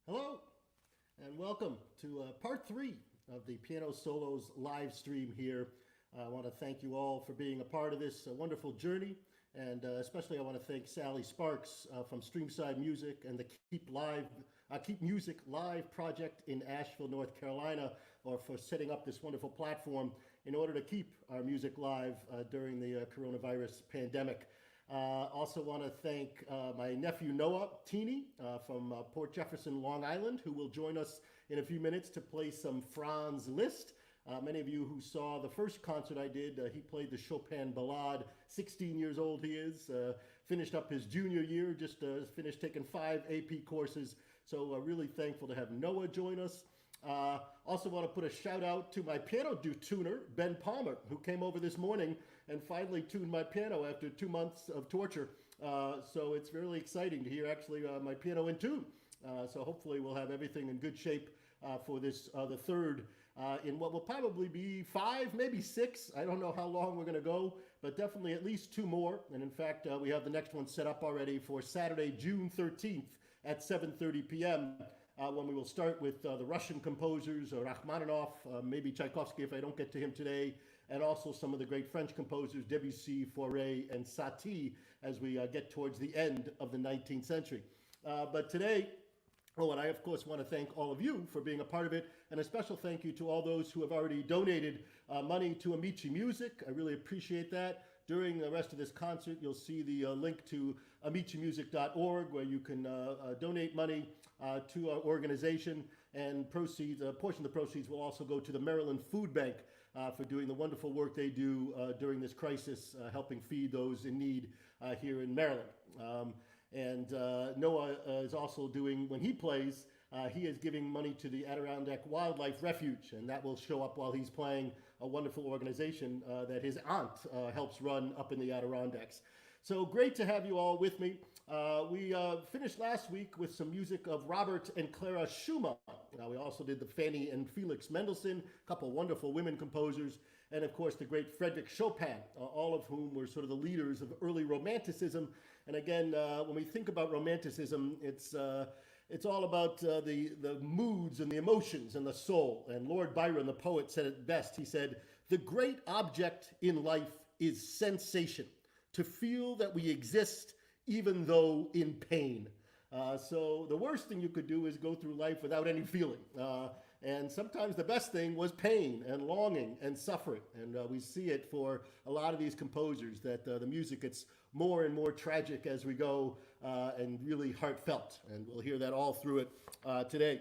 Hello, and welcome to part three of the Piano Solos live stream here. I want to thank you all for being a part of this wonderful journey, and especially I want to thank Sally Sparks from Streamside Music and the Keep Music Live project in Asheville, North Carolina, or for setting up this wonderful platform in order to keep our music live during the coronavirus pandemic. Also want to thank my nephew Noah Teeny from Port Jefferson, Long Island, who will join us in a few minutes to play some Franz Liszt. Many of you who saw the first concert I did, he played the Chopin Ballade. 16 years old he is, finished up his junior year, just finished taking 5 AP courses. So really thankful to have Noah join us. Also want to put a shout out to my piano tuner, Ben Palmer, who came over this morning and finally tuned my piano after 2 months of torture. So it's really exciting to hear actually my piano in tune. So hopefully we'll have everything in good shape for this, the third in what will probably be 5, maybe 6. I don't know how long we're going to go, but definitely at least 2 more. And in fact, we have the next one set up already for Saturday, June 13th at 7:30 p.m. When we will start with the Russian composers, Rachmaninoff, maybe Tchaikovsky if I don't get to him today, and also some of the great French composers, Debussy, Fauré, and Satie, as we get towards the end of the 19th century. But today, and I, of course, want to thank all of you for being a part of it, and a special thank you to all those who have already donated money to Amici Music. I really appreciate that. During the rest of this concert, you'll see the link to amicimusic.org, where you can donate money to our organization, and proceeds, a portion of the proceeds will also go to the Maryland Food Bank for doing the wonderful work they do during this crisis, helping feed those in need here in Maryland. And Noah is also doing, when he plays, he is giving money to the Adirondack Wildlife Refuge, and that will show up while he's playing a wonderful organization that his aunt helps run up in the Adirondacks. So great to have you all with me. We finished last week with some music of Robert and Clara Schumann. We also did the Fanny and Felix Mendelssohn, a couple wonderful women composers, and of course the great Frederick Chopin, all of whom were sort of the leaders of early Romanticism. And again, when we think about Romanticism, it's all about the moods and the emotions and the soul. And Lord Byron, the poet, said it best. He said, "The great object in life is sensation, to feel that we exist even though in pain." So the worst thing you could do is go through life without any feeling. And sometimes the best thing was pain and longing and suffering. And we see it for a lot of these composers, that the music gets more and more tragic as we go, and really heartfelt. And we'll hear that all through it today.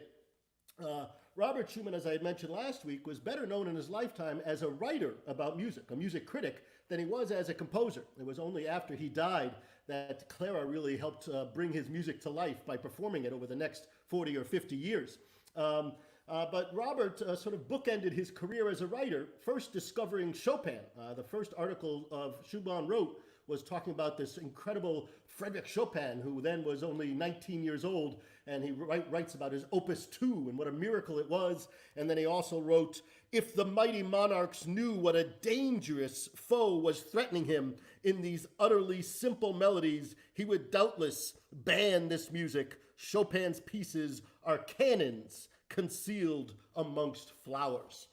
Robert Schumann, as I had mentioned last week, was better known in his lifetime as a writer about music, a music critic, than he was as a composer. It was only after he died that Clara really helped bring his music to life by performing it over the next 40 or 50 years. But Robert sort of bookended his career as a writer, first discovering Chopin. The first article of Schumann wrote was talking about this incredible Frederick Chopin, who then was only 19 years old, and he writes about his Opus 2 and what a miracle it was. And then he also wrote, "If the mighty monarchs knew what a dangerous foe was threatening him in these utterly simple melodies, he would doubtless ban this music. Chopin's pieces are cannons concealed amongst flowers."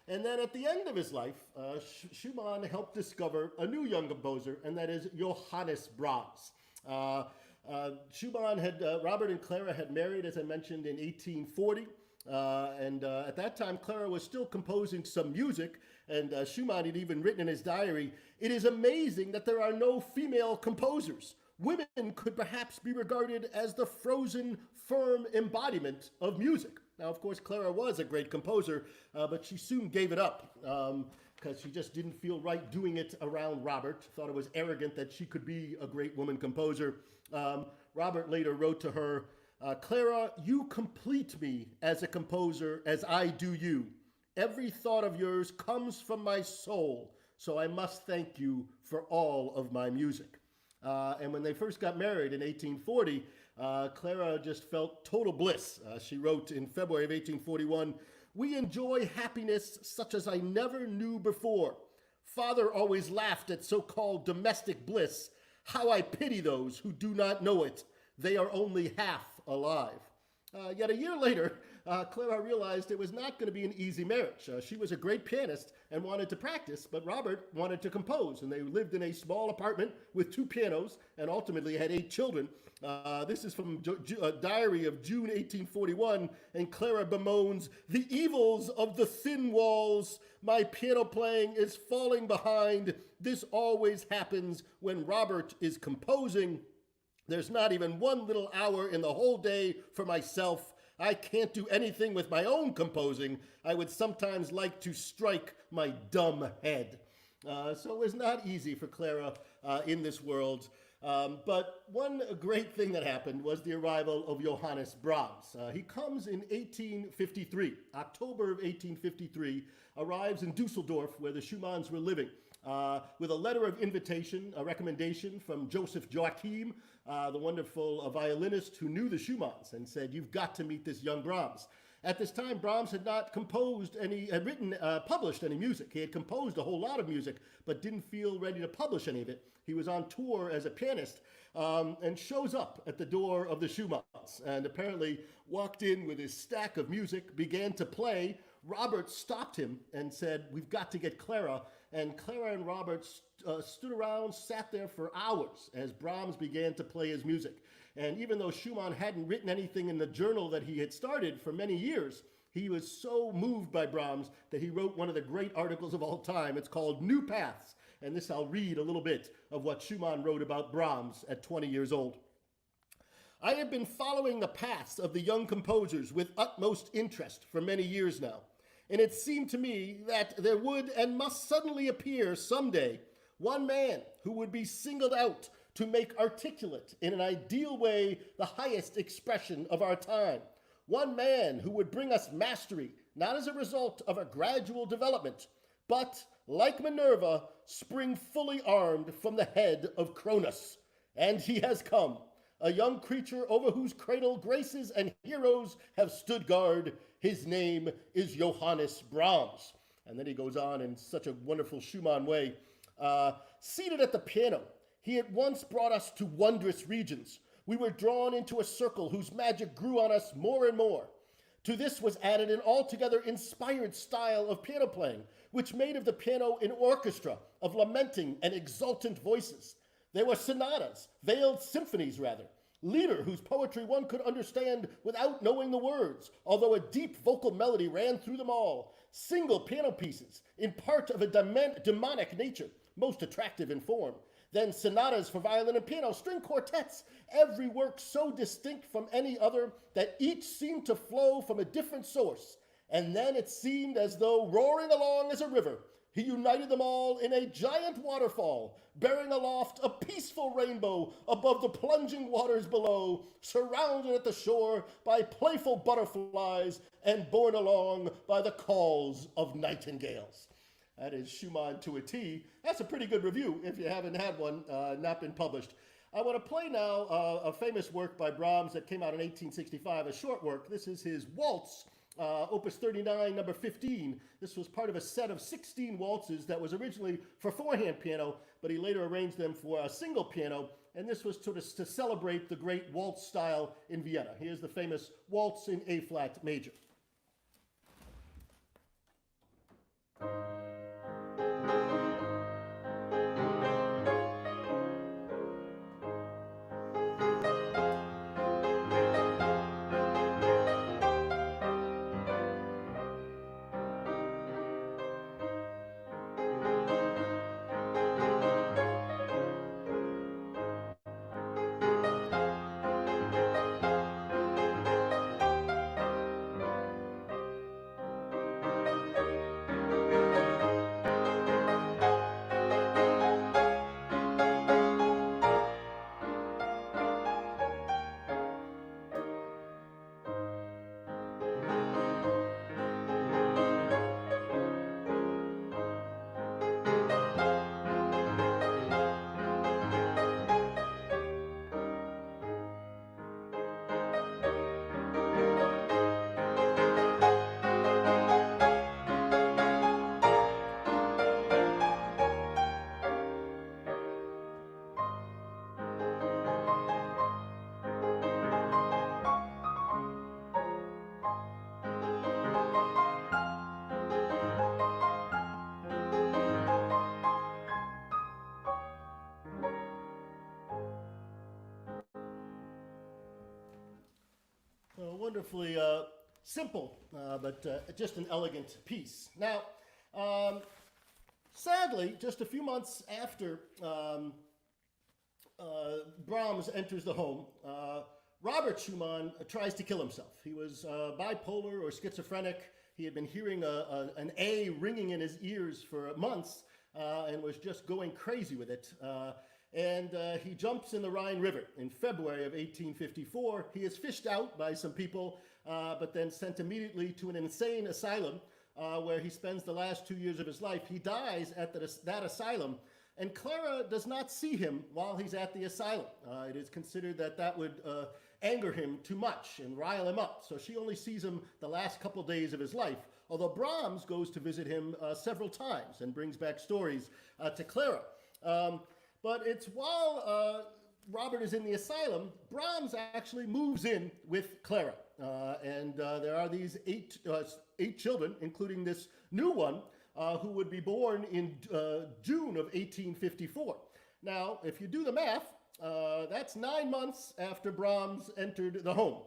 And then at the end of his life, Schumann helped discover a new young composer, and that is Johannes Brahms. Robert and Clara had married, as I mentioned, in 1840. And at that time, Clara was still composing some music, and Schumann had even written in his diary, "It is amazing that there are no female composers. Women could perhaps be regarded as the frozen, firm embodiment of music." Now, of course, Clara was a great composer, but she soon gave it up because she just didn't feel right doing it around Robert, thought it was arrogant that she could be a great woman composer. Robert later wrote to her, "Clara, you complete me as a composer as I do you. Every thought of yours comes from my soul, so I must thank you for all of my music." And when they first got married in 1840, Clara just felt total bliss. She wrote in February of 1841, "We enjoy happiness such as I never knew before. Father always laughed at so-called domestic bliss. How I pity those who do not know it. They are only half alive." Yet a year later, Clara realized it was not going to be an easy marriage. She was a great pianist and wanted to practice, but Robert wanted to compose, and they lived in a small apartment with 2 pianos and ultimately had 8 children. This is from a diary of June 1841, and Clara bemoans, "The evils of the thin walls. My piano playing is falling behind. This always happens when Robert is composing. There's not even one little hour in the whole day for myself. I can't do anything with my own composing. I would sometimes like to strike my dumb head." So it was not easy for Clara in this world. But one great thing that happened was the arrival of Johannes Brahms. He comes in 1853, October of 1853, arrives in Dusseldorf where the Schumanns were living. With a letter of invitation, a recommendation from Joseph Joachim, the wonderful violinist who knew the Schumanns, and said, "You've got to meet this young Brahms." At this time, Brahms had not published any music. He had composed a whole lot of music, but didn't feel ready to publish any of it. He was on tour as a pianist and shows up at the door of the Schumanns and apparently walked in with his stack of music, began to play. Robert stopped him and said, "We've got to get Clara." And Clara and Robert stood around, sat there for hours as Brahms began to play his music. And even though Schumann hadn't written anything in the journal that he had started for many years, he was so moved by Brahms that he wrote one of the great articles of all time. It's called New Paths. And this, I'll read a little bit of what Schumann wrote about Brahms at 20 years old. "I have been following the paths of the young composers with utmost interest for many years now. And it seemed to me that there would and must suddenly appear someday one man who would be singled out to make articulate in an ideal way the highest expression of our time. One man who would bring us mastery, not as a result of a gradual development, but, like Minerva, spring fully armed from the head of Cronus. And he has come, a young creature over whose cradle graces and heroes have stood guard. His name is Johannes Brahms." And then he goes on in such a wonderful Schumann way. "Seated at the piano, he at once brought us to wondrous regions. We were drawn into a circle whose magic grew on us more and more. To this was added an altogether inspired style of piano playing, which made of the piano an orchestra of lamenting and exultant voices. There were sonatas, veiled symphonies rather, Lieder whose poetry one could understand without knowing the words, although a deep vocal melody ran through them all. Single piano pieces, in part of a demonic nature, most attractive in form. Then sonatas for violin and piano, string quartets, every work so distinct from any other that each seemed to flow from a different source. And then it seemed as though, roaring along as a river, he united them all in a giant waterfall, bearing aloft a peaceful rainbow above the plunging waters below, surrounded at the shore by playful butterflies and borne along by the calls of nightingales." That is Schumann to a T. That's a pretty good review if you haven't had one, not been published. I want to play now a famous work by Brahms that came out in 1865, a short work. This is his Waltz, Opus 39, number 15. This was part of a set of 16 waltzes that was originally for four-hand piano, but he later arranged them for a single piano, and this was to celebrate the great waltz style in Vienna. Here's the famous Waltz in A-flat major. wonderfully simple, but just an elegant piece. Now, sadly, just a few months after Brahms enters the home, Robert Schumann tries to kill himself. He was bipolar or schizophrenic. He had been hearing an A ringing in his ears for months and was just going crazy with it. And he jumps in the Rhine River in February of 1854. He is fished out by some people, but then sent immediately to an insane asylum where he spends the last 2 years of his life. He dies at that asylum, and Clara does not see him while he's at the asylum. It is considered that that would anger him too much and rile him up, so she only sees him the last couple days of his life, although Brahms goes to visit him several times and brings back stories to Clara. But it's while Robert is in the asylum, Brahms actually moves in with Clara. And there are these eight children, including this new one, who would be born in June of 1854. Now, if you do the math, that's 9 months after Brahms entered the home.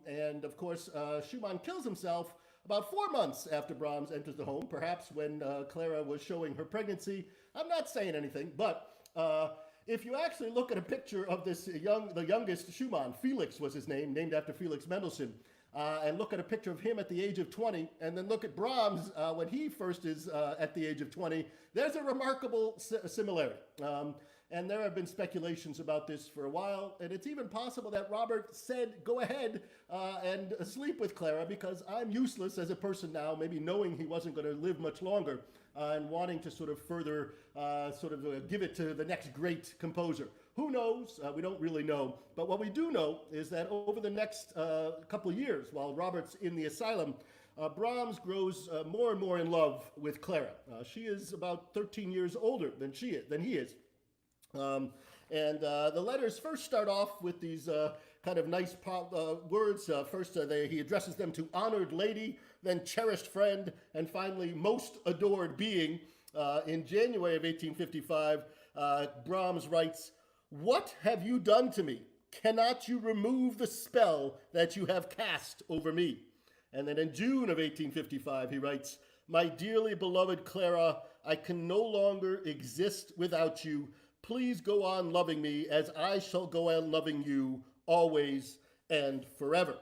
And of course, Schumann kills himself about 4 months after Brahms enters the home, perhaps when Clara was showing her pregnancy. I'm not saying anything, but if you actually look at a picture of the youngest Schumann, Felix was his name, named after Felix Mendelssohn, and look at a picture of him at the age of 20, and then look at Brahms when he first is at the age of 20, there's a remarkable similarity. And there have been speculations about this for a while, and it's even possible that Robert said, go ahead and sleep with Clara because I'm useless as a person now, maybe knowing he wasn't going to live much longer and wanting to sort of further give it to the next great composer. Who knows? We don't really know. But what we do know is that over the next couple of years, while Robert's in the asylum, Brahms grows more and more in love with Clara. She is about 13 years older than he is. And the letters first start off with these kind of nice words. First, he addresses them to honored lady, then cherished friend, and finally most adored being. In January of 1855, Brahms writes, "What have you done to me? Cannot you remove the spell that you have cast over me?" And then in June of 1855, he writes, "My dearly beloved Clara, I can no longer exist without you. Please go on loving me as I shall go on loving you always and forever."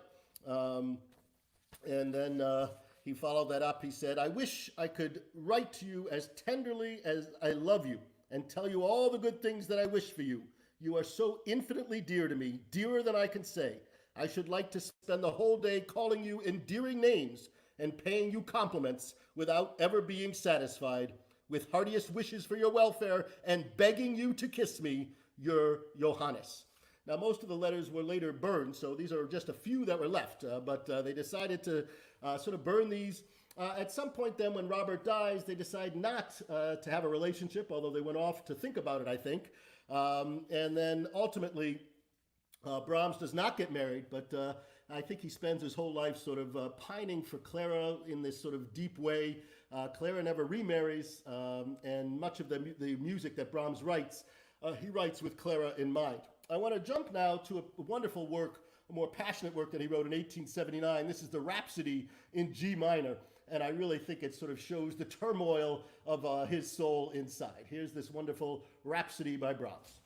And then he followed that up. He said, "I wish I could write to you as tenderly as I love you and tell you all the good things that I wish for you. You are so infinitely dear to me, dearer than I can say. I should like to spend the whole day calling you endearing names and paying you compliments without ever being satisfied. With heartiest wishes for your welfare and begging you to kiss me, your Johannes." Now, most of the letters were later burned, so these are just a few that were left, but they decided to sort of burn these. At some point then, when Robert dies, they decide not to have a relationship, although they went off to think about it, I think. And then ultimately, Brahms does not get married, but I think he spends his whole life sort of pining for Clara in this sort of deep way. Clara never remarries, and much of the music that Brahms writes, he writes with Clara in mind. I want to jump now to a wonderful work, a more passionate work that he wrote in 1879. This is the Rhapsody in G minor, and I really think it sort of shows the turmoil of his soul inside. Here's this wonderful Rhapsody by Brahms.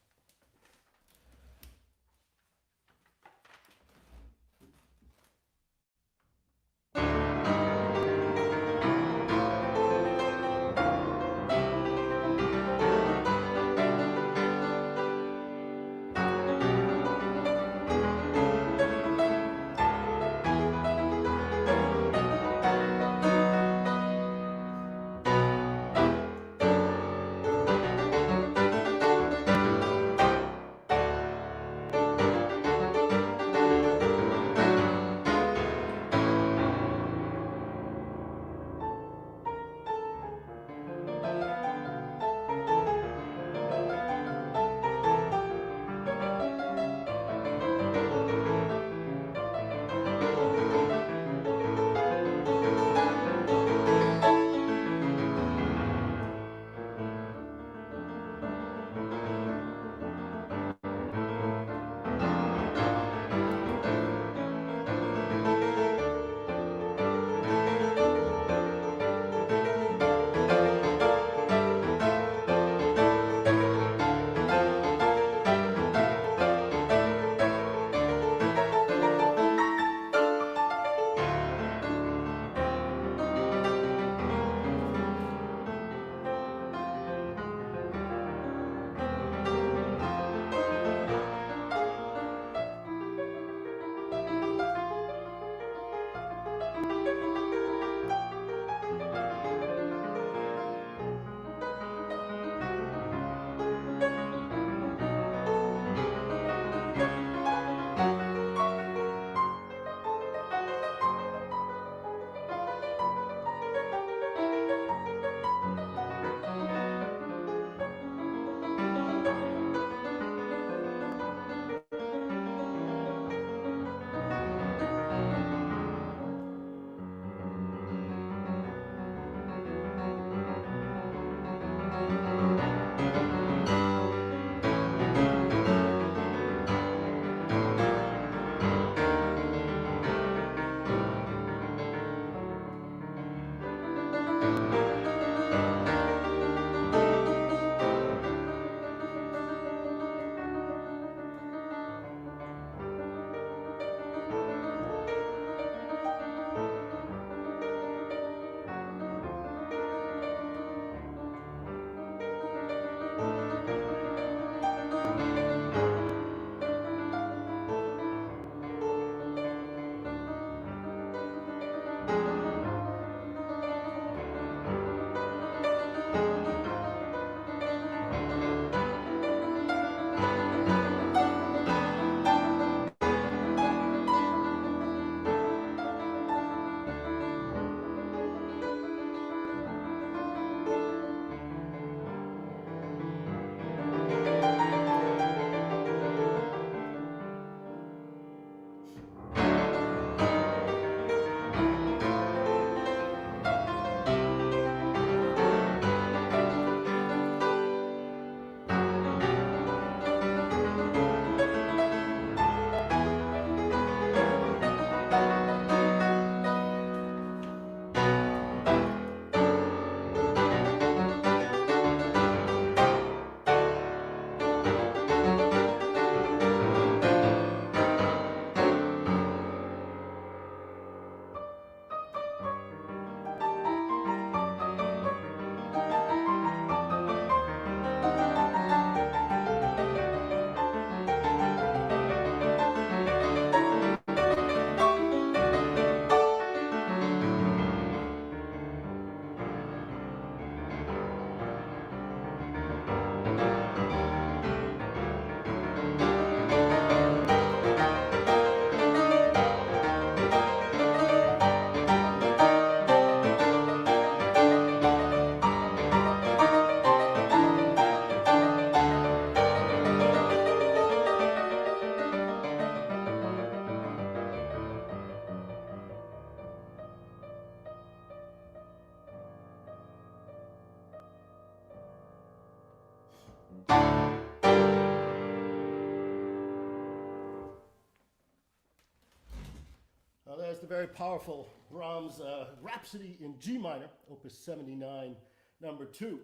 Well, there's the very powerful Brahms Rhapsody in G minor, Opus 79, number 2.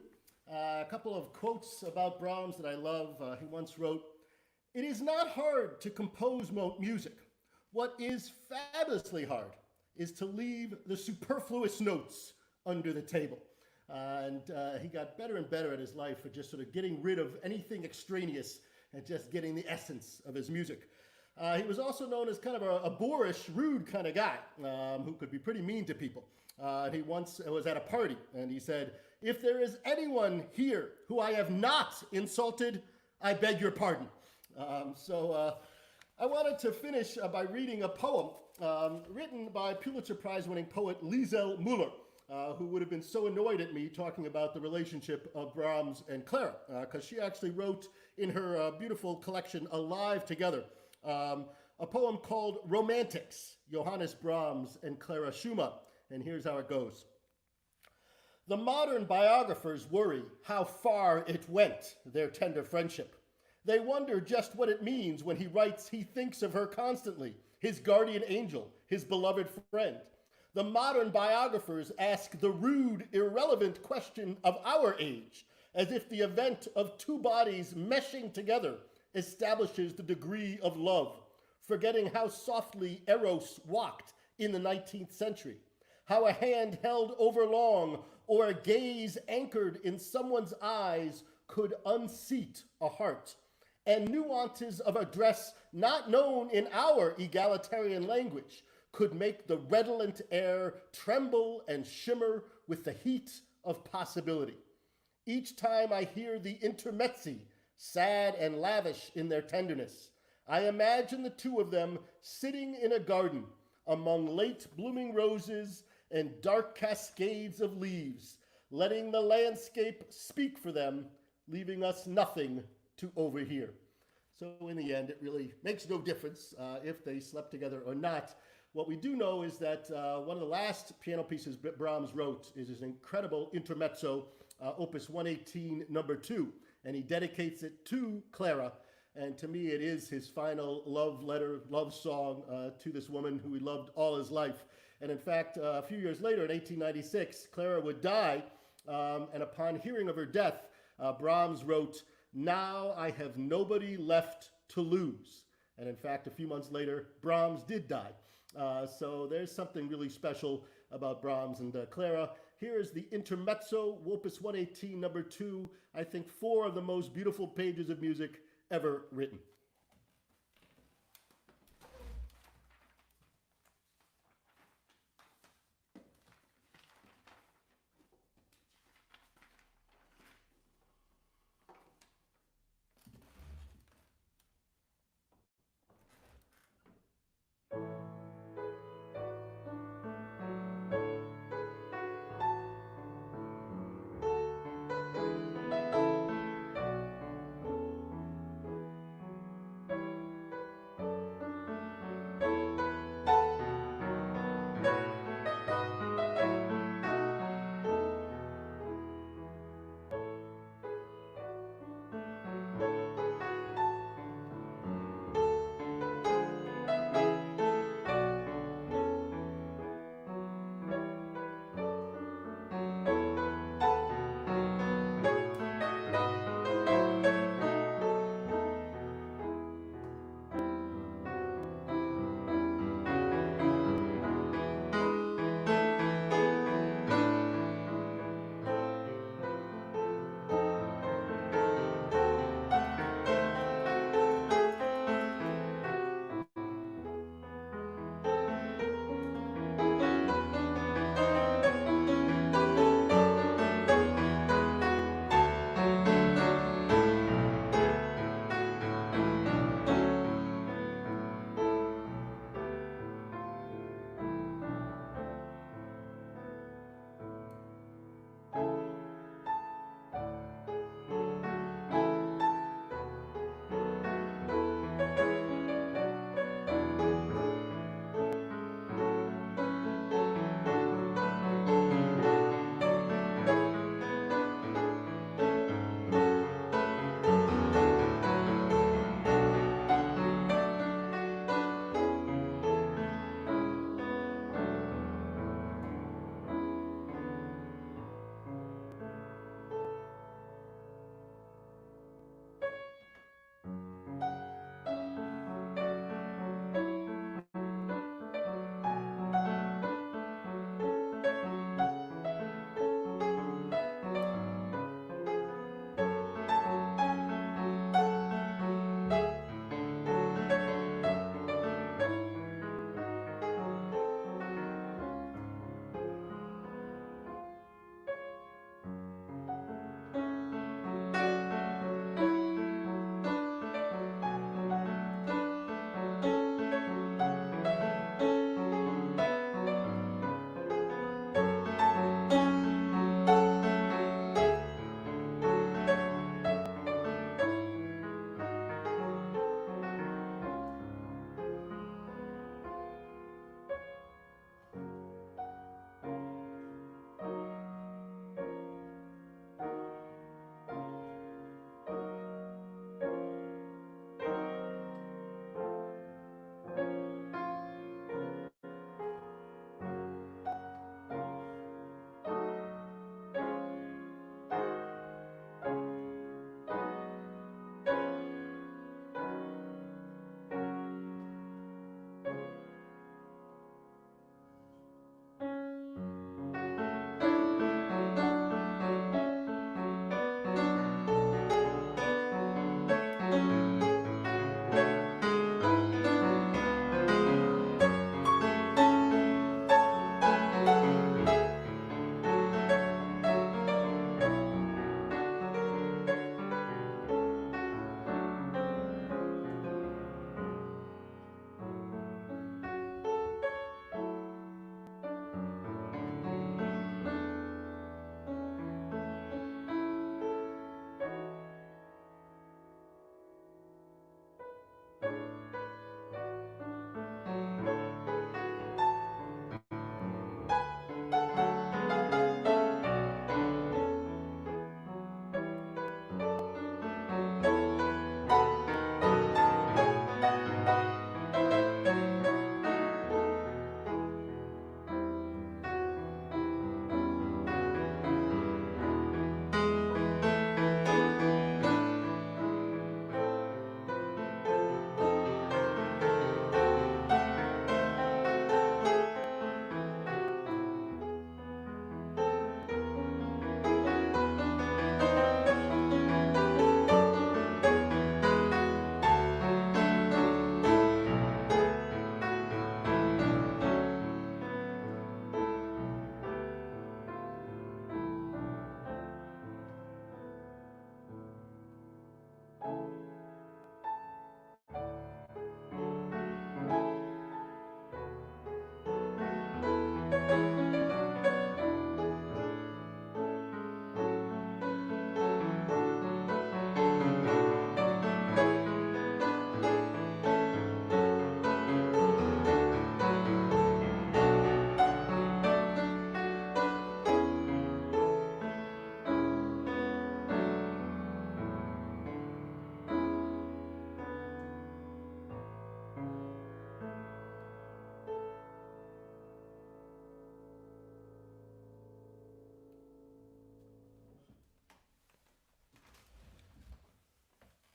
A couple of quotes about Brahms that I love. He once wrote, "It is not hard to compose music. What is fabulously hard is to leave the superfluous notes under the table." And he got better and better at his life for just sort of getting rid of anything extraneous and just getting the essence of his music. He was also known as kind of a boorish, rude kind of guy who could be pretty mean to people. He once was at a party and he said, "If there is anyone here who I have not insulted, I beg your pardon." I wanted to finish by reading a poem written by Pulitzer Prize-winning poet Liesel Müller, who would have been so annoyed at me talking about the relationship of Brahms and Clara, because she actually wrote in her beautiful collection, Alive Together, a poem called Romantics, Johannes Brahms and Clara Schumann. And here's how it goes. The modern biographers worry how far it went, their tender friendship. They wonder just what it means when he writes he thinks of her constantly, his guardian angel, his beloved friend. The modern biographers ask the rude, irrelevant question of our age, as if the event of two bodies meshing together establishes the degree of love, forgetting how softly Eros walked in the 19th century, how a hand held overlong or a gaze anchored in someone's eyes could unseat a heart, and nuances of address not known in our egalitarian language could make the redolent air tremble and shimmer with the heat of possibility. Each time I hear the intermezzi, sad and lavish in their tenderness, I imagine the two of them sitting in a garden among late blooming roses and dark cascades of leaves, letting the landscape speak for them, leaving us nothing to overhear. So in the end, it really makes no difference if they slept together or not. What we do know is that one of the last piano pieces Brahms wrote is his incredible intermezzo, Opus 118, number 2, and he dedicates it to Clara. And to me, it is his final love letter, love song to this woman who he loved all his life. And in fact, a few years later, in 1896, Clara would die, and upon hearing of her death, Brahms wrote, "Now I have nobody left to lose." And in fact, a few months later, Brahms did die. So there's something really special about Brahms and Clara. Here is the intermezzo, Opus 118, number 2. I think 4 of the most beautiful pages of music ever written.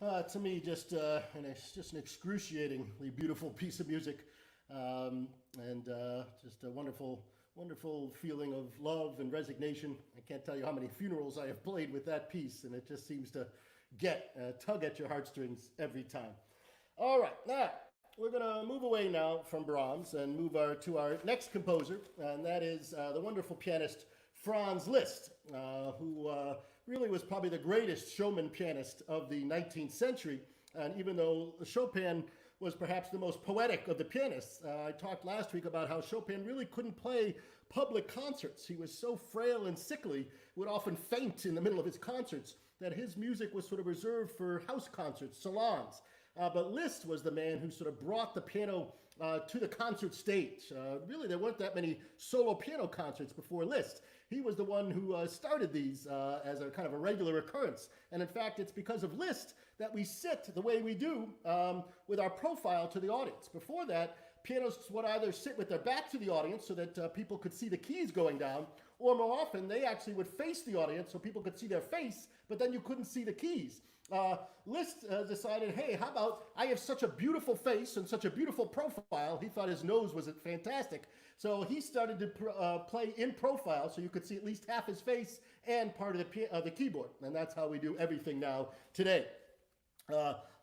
To me, just an excruciatingly beautiful piece of music, and just a wonderful, wonderful feeling of love and resignation. I can't tell you how many funerals I have played with that piece, and it just seems to tug at your heartstrings every time. All right, now we're going to move away now from Brahms and move to our next composer, and that is the wonderful pianist Franz Liszt, who really was probably the greatest showman pianist of the 19th century. And even though Chopin was perhaps the most poetic of the pianists, I talked last week about how Chopin really couldn't play public concerts. He was so frail and sickly, would often faint in the middle of his concerts, that his music was sort of reserved for house concerts, salons. But Liszt was the man who sort of brought the piano to the concert stage. Really, there weren't that many solo piano concerts before Liszt. He was the one who started these as a kind of a regular occurrence. And in fact, it's because of Liszt that we sit the way we do with our profile to the audience. Before that, pianists would either sit with their back to the audience so that people could see the keys going down, or more often, they actually would face the audience so people could see their face, but then you couldn't see the keys. Liszt decided, hey, how about I have such a beautiful face and such a beautiful profile. He thought his nose was fantastic. So he started to play in profile so you could see at least half his face and part of the keyboard. And that's how we do everything now today.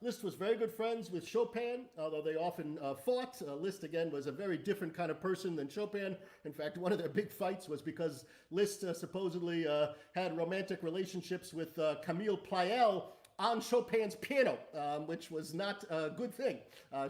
Liszt was very good friends with Chopin, although they often fought. Liszt, again, was a very different kind of person than Chopin. In fact, one of their big fights was because Liszt supposedly had romantic relationships with Camille Pleyel on Chopin's piano, which was not a good thing.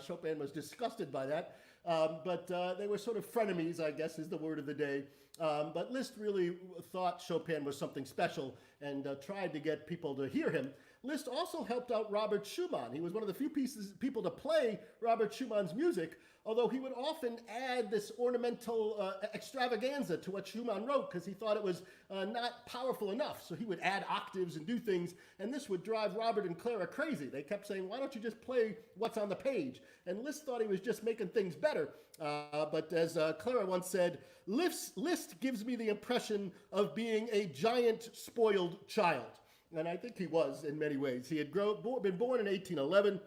Chopin was disgusted by that. But they were sort of frenemies, I guess is the word of the day. But Liszt really thought Chopin was something special and tried to get people to hear him. Liszt also helped out Robert Schumann. He was one of the few people to play Robert Schumann's music, although he would often add this ornamental extravaganza to what Schumann wrote because he thought it was not powerful enough. So he would add octaves and do things, and this would drive Robert and Clara crazy. They kept saying, why don't you just play what's on the page? And Liszt thought he was just making things better. But as Clara once said, Liszt gives me the impression of being a giant spoiled child. And I think he was in many ways. He had been born in 1811,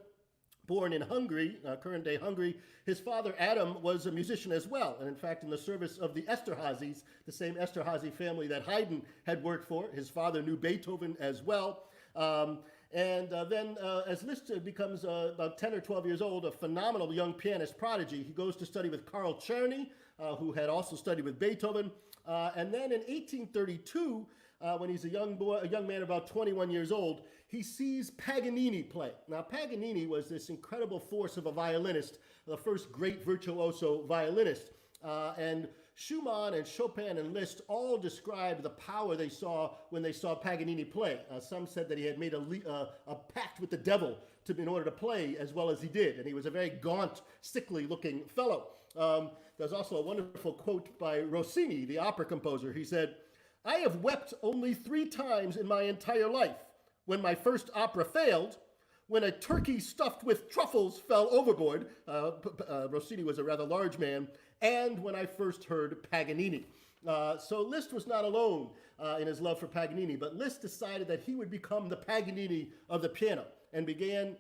born in Hungary, current-day Hungary. His father, Adam, was a musician as well, and in fact, in the service of the Esterházys, the same Esterházy family that Haydn had worked for. His father knew Beethoven as well. Then as Liszt becomes about 10 or 12 years old, a phenomenal young pianist prodigy, he goes to study with Carl Czerny, who had also studied with Beethoven. And then in 1832, when he's a young man about 21 years old, he sees Paganini play. Now, Paganini was this incredible force of a violinist, the first great virtuoso violinist. And Schumann and Chopin and Liszt all described the power they saw when they saw Paganini play. Some said that he had made a pact with the devil in order to play as well as he did, and he was a very gaunt, sickly-looking fellow. There's also a wonderful quote by Rossini, the opera composer. He said, "I have wept only 3 times in my entire life. When my first opera failed, when a turkey stuffed with truffles fell overboard," Rossini was a rather large man, "and when I first heard Paganini." So Liszt was not alone in his love for Paganini, but Liszt decided that he would become the Paganini of the piano and began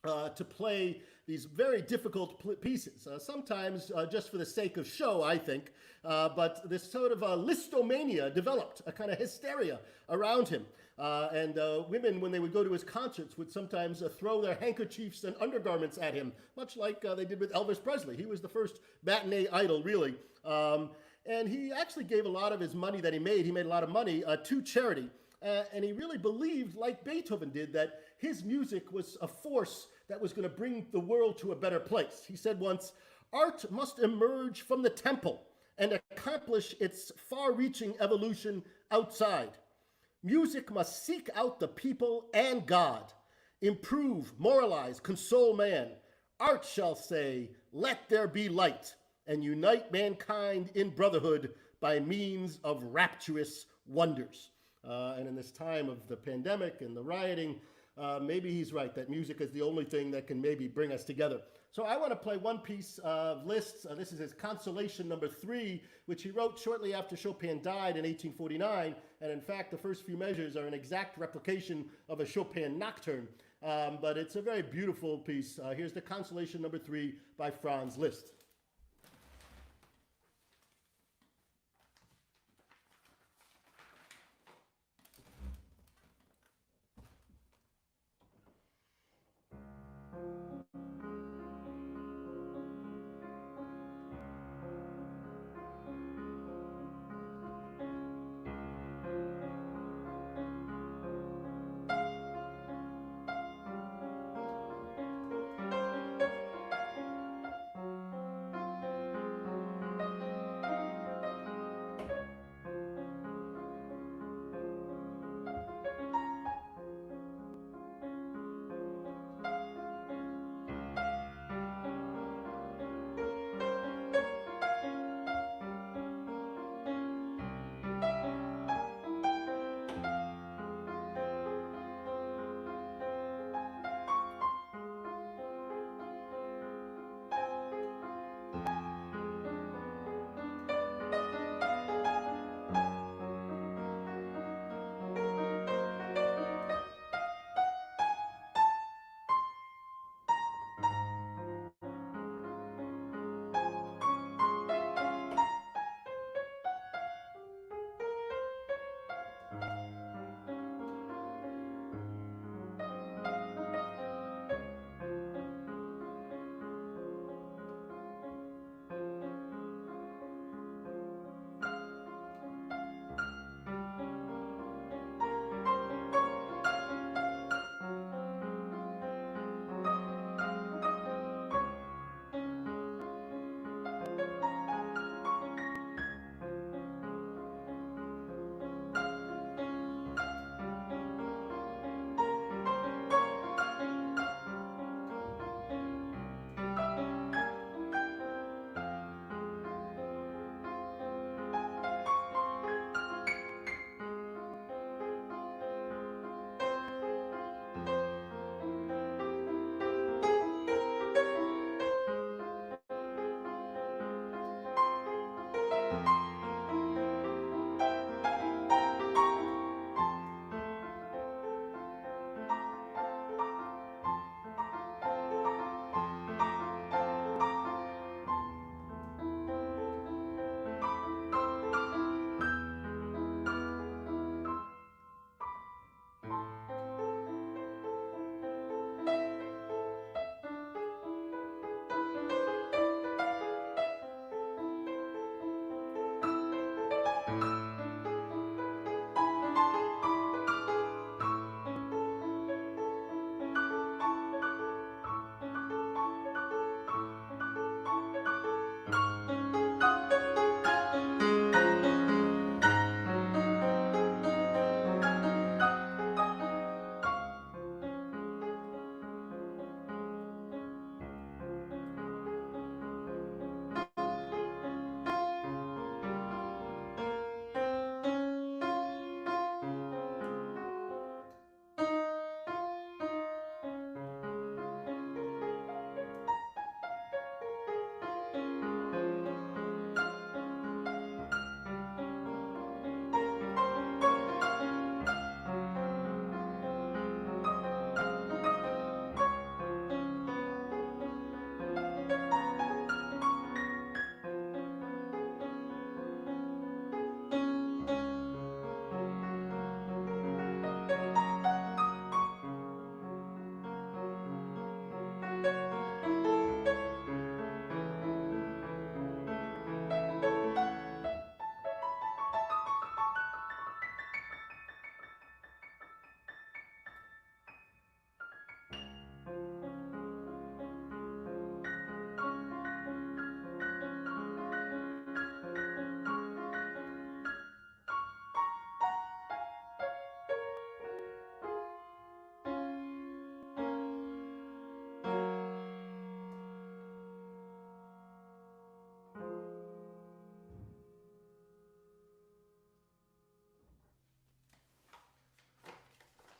to play these very difficult pieces, sometimes just for the sake of show, I think. But this sort of Lisztomania developed, a kind of hysteria around him. And women, when they would go to his concerts, would sometimes throw their handkerchiefs and undergarments at him, much like they did with Elvis Presley. He was the first matinee idol, really. And he actually gave a lot of his money that he made a lot of money to charity. And he really believed, like Beethoven did, that his music was a force that was going to bring the world to a better place. He said once, "Art must emerge from the temple and accomplish its far-reaching evolution outside. Music must seek out the people and God, improve, moralize, console man. Art shall say, 'Let there be light,' and unite mankind in brotherhood by means of rapturous wonders." And in this time of the pandemic and the rioting, maybe he's right, that music is the only thing that can maybe bring us together. So I want to play one piece of Liszt's. This is his Consolation number 3, which he wrote shortly after Chopin died in 1849. And in fact, the first few measures are an exact replication of a Chopin nocturne. but it's a very beautiful piece. Here's the Consolation number 3 by Franz Liszt.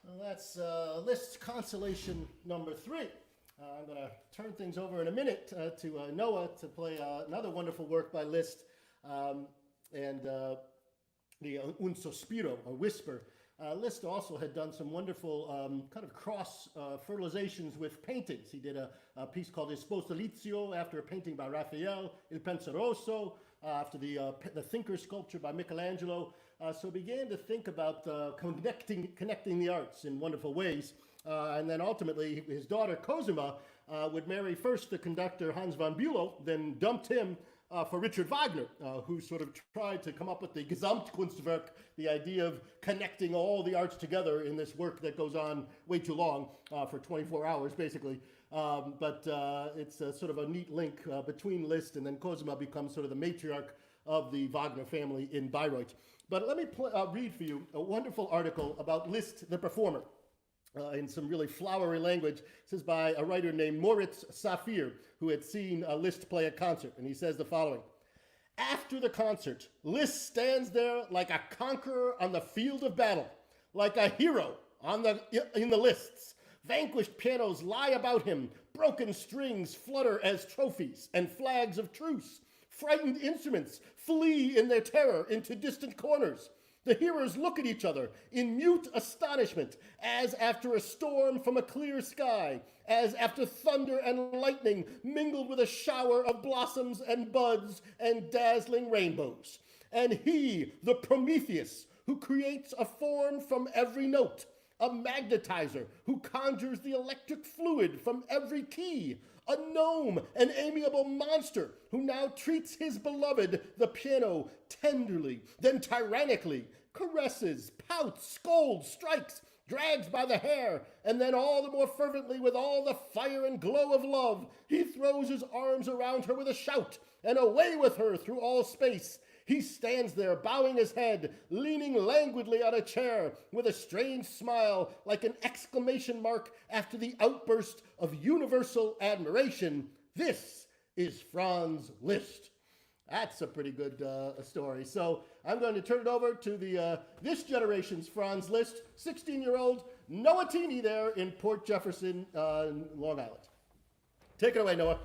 Well, that's Liszt's Consolation number 3. I'm going to turn things over in a minute to Noah to play another wonderful work by Liszt, and the Un Sospiro, a whisper, Liszt also had done some wonderful kind of cross fertilizations with paintings. He did a piece called Il Sposalizio after a painting by Raphael, Il Penseroso after the Thinker sculpture by Michelangelo. So began to think about connecting the arts in wonderful ways. And then ultimately, his daughter Cosima would marry first the conductor Hans von Bülow, then dumped him for Richard Wagner, who sort of tried to come up with the Gesamtkunstwerk, the idea of connecting all the arts together in this work that goes on way too long, for 24 hours, basically. But it's sort of a neat link between Liszt, and then Cosima becomes sort of the matriarch of the Wagner family in Bayreuth. But let me read for you a wonderful article about Liszt, the performer. In some really flowery language. This is by a writer named Moritz Safir, who had seen Liszt play a concert, and he says the following. After the concert, Liszt stands there like a conqueror on the field of battle, like a hero in the lists. Vanquished pianos lie about him, broken strings flutter as trophies and flags of truce. Frightened instruments flee in their terror into distant corners. The hearers look at each other in mute astonishment, as after a storm from a clear sky, as after thunder and lightning mingled with a shower of blossoms and buds and dazzling rainbows. And he, the Prometheus, who creates a form from every note, a magnetizer who conjures the electric fluid from every key, a gnome, an amiable monster who now treats his beloved, the piano, tenderly, then tyrannically, caresses, pouts, scolds, strikes, drags by the hair, and then all the more fervently with all the fire and glow of love, he throws his arms around her with a shout, and away with her through all space. He stands there, bowing his head, leaning languidly on a chair, with a strange smile, like an exclamation mark after the outburst of universal admiration. This is Franz Liszt. That's a pretty good story. So I'm going to turn it over to this generation's Franz Liszt, 16-year-old Noah Teeny there in Port Jefferson, Long Island. Take it away, Noah.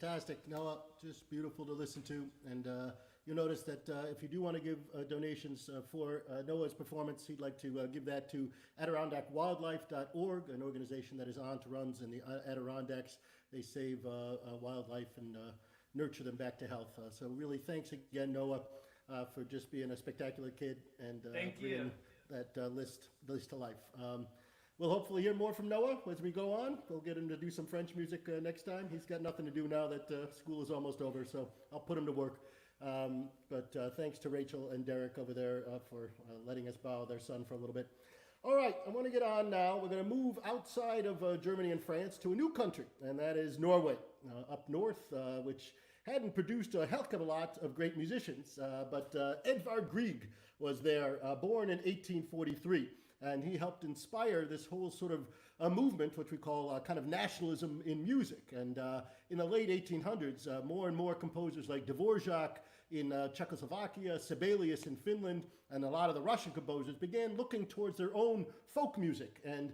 Fantastic. Noah, just beautiful to listen to. And you'll notice that if you do want to give donations for Noah's performance, he'd like to give that to AdirondackWildlife.org, an organization that is on to runs in the Adirondacks. They save wildlife and nurture them back to health. So really thanks again, Noah, for just being a spectacular kid and bringing that list to life. We'll hopefully hear more from Noah as we go on. We'll get him to do some French music next time. He's got nothing to do now that school is almost over, so I'll put him to work. But thanks to Rachel and Derek over there for letting us borrow their son for a little bit. All right, I want to get on now. We're going to move outside of Germany and France to a new country, and that is Norway, up north, which hadn't produced a heck of a lot of great musicians, but Edvard Grieg was there, born in 1843. And he helped inspire this whole sort of movement, which we call kind of nationalism in music. And in the late 1800s, more and more composers like Dvorak in Czechoslovakia, Sibelius in Finland, and a lot of the Russian composers began looking towards their own folk music and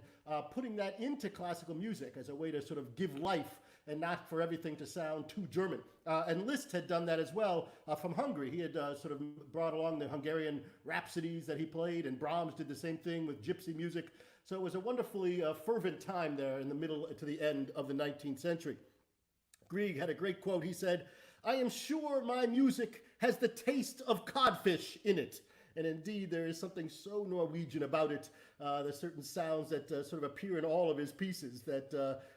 putting that into classical music as a way to sort of give life and not for everything to sound too German. And Liszt had done that as well from Hungary. He had sort of brought along the Hungarian rhapsodies that he played, and Brahms did the same thing with gypsy music. So it was a wonderfully fervent time there in the middle to the end of the 19th century. Grieg had a great quote. He said, "I am sure my music has the taste of codfish in it." And indeed, there is something so Norwegian about it. There's certain sounds that sort of appear in all of his pieces that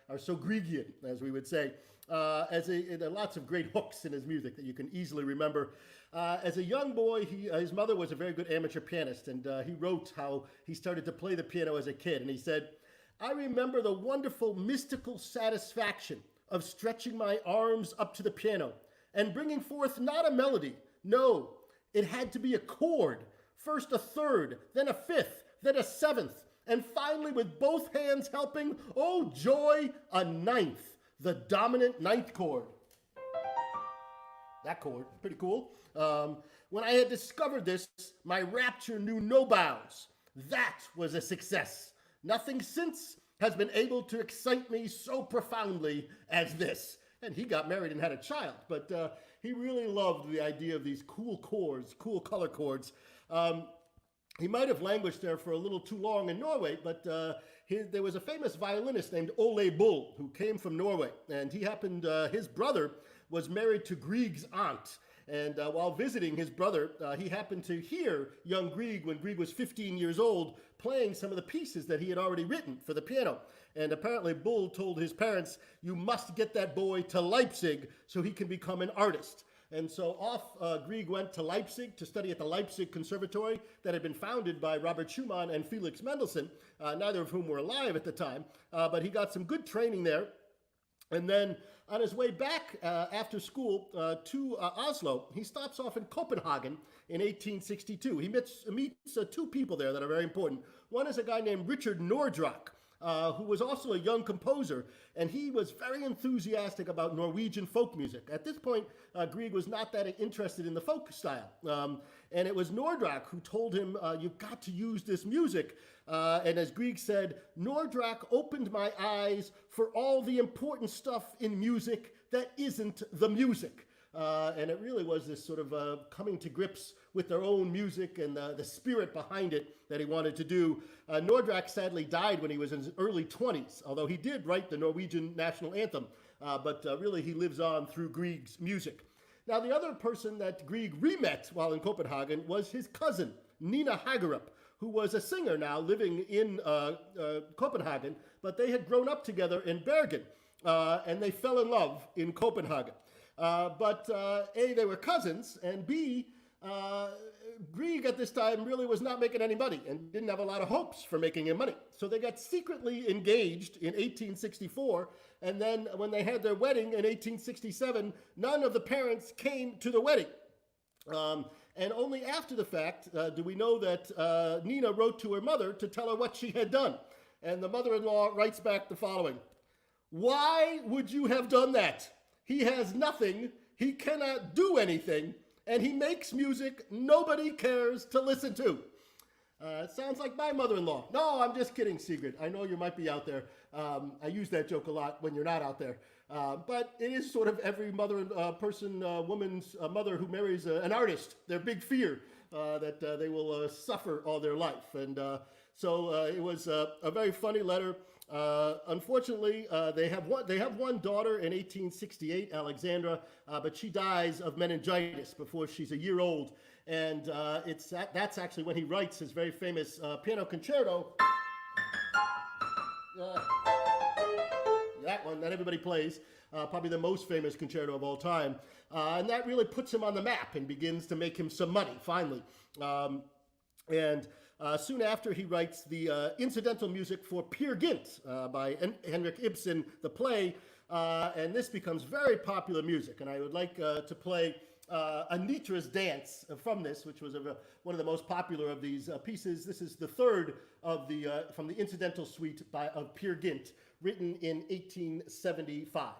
are so Griegian, as we would say. There are lots of great hooks in his music that you can easily remember. As a young boy, his mother was a very good amateur pianist, and he wrote how he started to play the piano as a kid. And he said, "I remember the wonderful mystical satisfaction of stretching my arms up to the piano and bringing forth not a melody, no, it had to be a chord, first a third, then a fifth, then a seventh, and finally with both hands helping, oh joy, a ninth, the dominant ninth chord." That chord, pretty cool. When I had discovered this, my rapture knew no bounds. That was a success. Nothing since has been able to excite me so profoundly as this. And he got married and had a child, but he really loved the idea of these cool chords, cool color chords. He might have languished there for a little too long in Norway, but there was a famous violinist named Ole Bull who came from Norway, and his brother was married to Grieg's aunt. And while visiting his brother, he happened to hear young Grieg, when Grieg was 15 years old, playing some of the pieces that he had already written for the piano. And apparently Bull told his parents, you must get that boy to Leipzig so he can become an artist. And so off Grieg went to Leipzig to study at the Leipzig Conservatory that had been founded by Robert Schumann and Felix Mendelssohn, neither of whom were alive at the time. But he got some good training there. And then on his way back after school to Oslo, he stops off in Copenhagen in 1862. He meets two people there that are very important. One is a guy named Richard Nordrock, who was also a young composer, and he was very enthusiastic about Norwegian folk music. At this point, Grieg was not that interested in the folk style. And it was Nordrock who told him, you've got to use this music. And as Grieg said, Nordrock opened my eyes for all the important stuff in music that isn't the music. And it really was this sort of coming to grips with their own music and the spirit behind it that he wanted to do. Nordrock sadly died when he was in his early 20s, although he did write the Norwegian national anthem. But really he lives on through Grieg's music. Now the other person that Grieg re-met while in Copenhagen was his cousin, Nina Hagerup, who was a singer now living in Copenhagen, but they had grown up together in Bergen, and they fell in love in Copenhagen. But A, they were cousins, and B, Grieg at this time really was not making any money and didn't have a lot of hopes for making any money. So they got secretly engaged in 1864, and then when they had their wedding in 1867, none of the parents came to the wedding. And only after the fact do we know that Nina wrote to her mother to tell her what she had done. And the mother-in-law writes back the following: "Why would you have done that? He has nothing, he cannot do anything, and he makes music nobody cares to listen to." It sounds like my mother-in-law. No, I'm just kidding, Sigrid. I know you might be out there. I use that joke a lot when you're not out there. But it is sort of every woman's mother who marries an artist, their big fear that they will suffer all their life. And so it was a very funny letter. Unfortunately, they have one daughter in 1868, Alexandra, but she dies of meningitis before she's a year old. And that's actually when he writes his very famous piano concerto. That one that everybody plays, probably the most famous concerto of all time. And that really puts him on the map and begins to make him some money, finally. Soon after, he writes the incidental music for Peer Gynt by Henrik Ibsen, the play, and this becomes very popular music. And I would like to play Anitra's Dance from this, which was one of the most popular of these pieces. This is the third of from the incidental suite of Peer Gynt, written in 1875.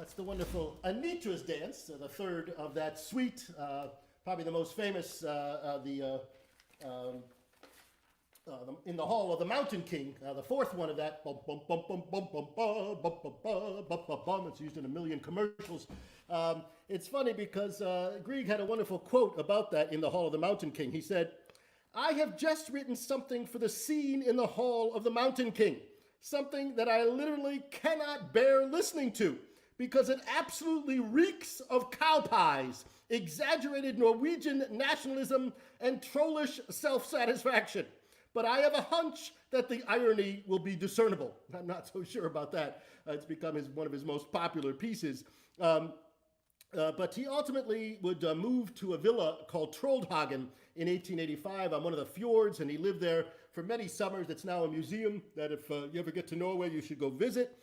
That's the wonderful Anitra's dance, the third of that suite, probably the most famous, in the Hall of the Mountain King, the fourth one of that. Bum, bum, bum, bum, bum, bum, bum, bum, bum, bum, bum, bum, bum. It's used in a million commercials. It's funny because Grieg had a wonderful quote about that in the Hall of the Mountain King. He said, "I have just written something for the scene in the Hall of the Mountain King, something that I literally cannot bear listening to because it absolutely reeks of cow pies, exaggerated Norwegian nationalism, and trollish self-satisfaction. But I have a hunch that the irony will be discernible." I'm not so sure about that. It's become one of his most popular pieces. But he ultimately would move to a villa called Troldhagen in 1885 on one of the fjords, and he lived there for many summers. It's now a museum that if you ever get to Norway, you should go visit.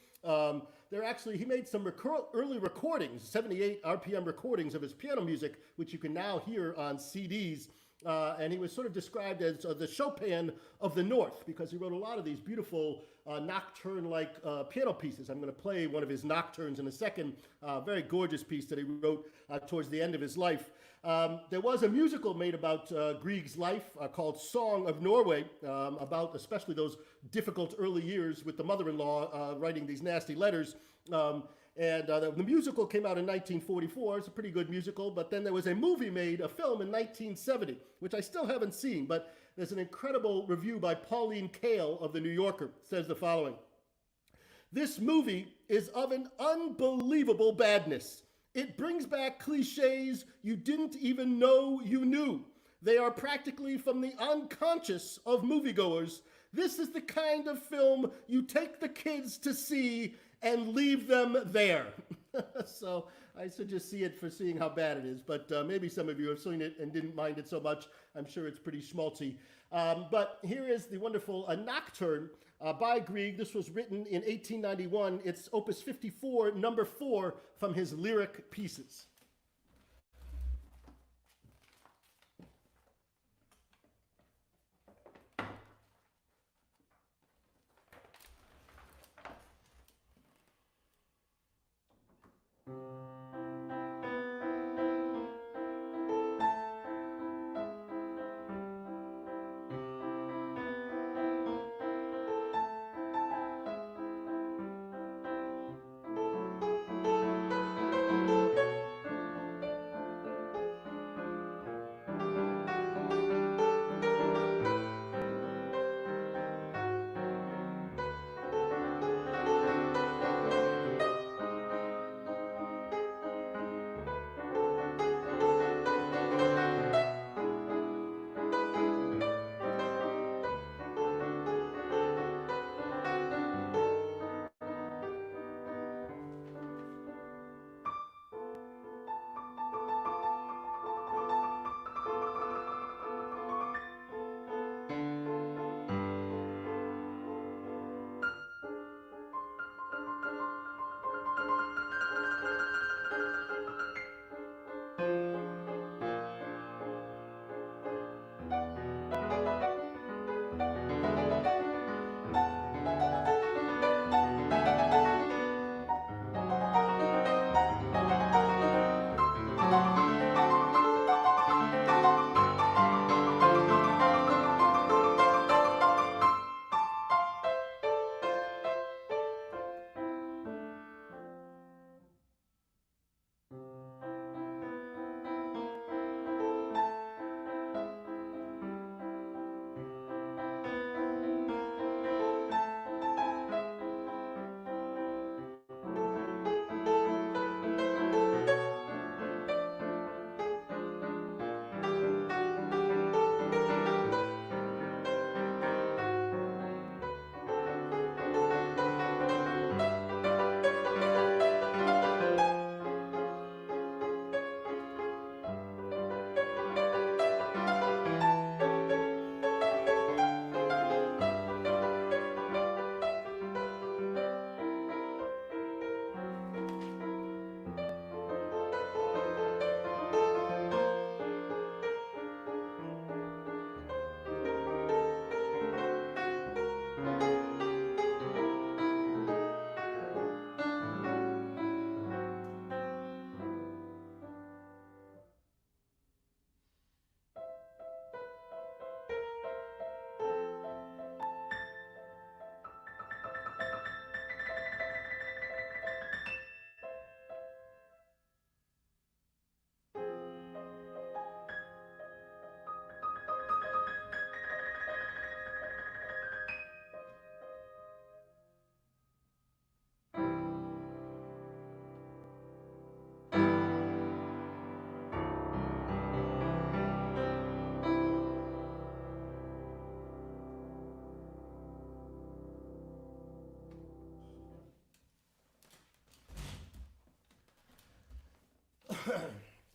He made some early recordings, 78 RPM recordings of his piano music, which you can now hear on CDs. And he was sort of described as the Chopin of the North because he wrote a lot of these beautiful nocturne-like piano pieces. I'm going to play one of his nocturnes in a second, very gorgeous piece that he wrote towards the end of his life. There was a musical made about Grieg's life called Song of Norway, about especially those difficult early years with the mother-in-law writing these nasty letters. The musical came out in 1944. It's a pretty good musical, but then there was a movie made, a film in 1970, which I still haven't seen, but there's an incredible review by Pauline Kael of The New Yorker. It says the following: "This movie is of an unbelievable badness. It brings back cliches you didn't even know you knew. They are practically from the unconscious of moviegoers. This is the kind of film you take the kids to see and leave them there." So I should just see it for seeing how bad it is, but maybe some of you have seen it and didn't mind it so much. I'm sure it's pretty schmaltzy. But here is the wonderful Nocturne by Grieg. This was written in 1891. It's Opus 54, number 4 from his Lyric Pieces.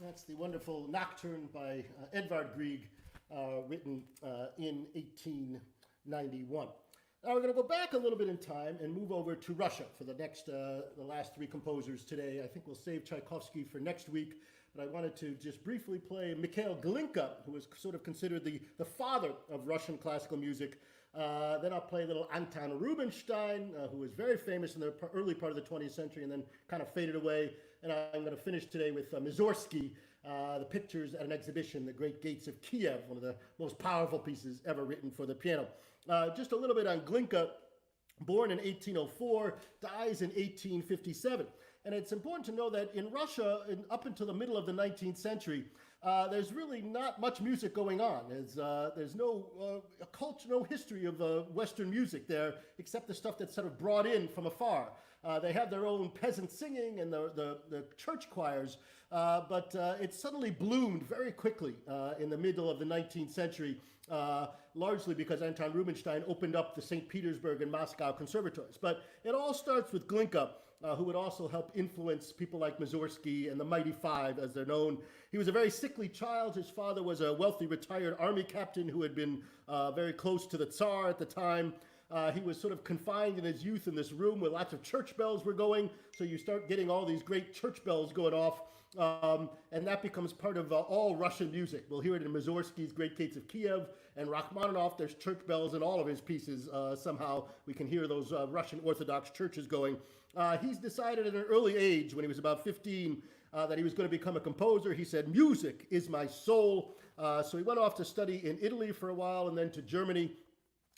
That's the wonderful Nocturne by Edvard Grieg, written in 1891. Now we're going to go back a little bit in time and move over to Russia for the last three composers today. I think we'll save Tchaikovsky for next week, but I wanted to just briefly play Mikhail Glinka, who is sort of considered the father of Russian classical music. Then I'll play a little Anton Rubinstein, who was very famous in the early part of the 20th century and then kind of faded away. And I'm going to finish today with Mussorgsky, the pictures at an exhibition, The Great Gates of Kiev, one of the most powerful pieces ever written for the piano. Just a little bit on Glinka, born in 1804, dies in 1857. And it's important to know that in Russia, up until the middle of the 19th century, there's really not much music going on. There's no culture, no history of Western music there, except the stuff that's sort of brought in from afar. They have their own peasant singing and the church choirs, but it suddenly bloomed very quickly in the middle of the 19th century, largely because Anton Rubinstein opened up the St. Petersburg and Moscow conservatories. But it all starts with Glinka, who would also help influence people like Mussorgsky and the Mighty Five, as they're known. He was a very sickly child. His father was a wealthy retired army captain who had been very close to the Tsar at the time. He was sort of confined in his youth in this room where lots of church bells were going. So you start getting all these great church bells going off. And that becomes part of all Russian music. We'll hear it in Mussorgsky's Great Gates of Kiev, and Rachmaninoff, there's church bells in all of his pieces. Somehow we can hear those Russian Orthodox churches going. He's decided at an early age, when he was about 15, that he was going to become a composer. He said, "Music is my soul." So he went off to study in Italy for a while and then to Germany.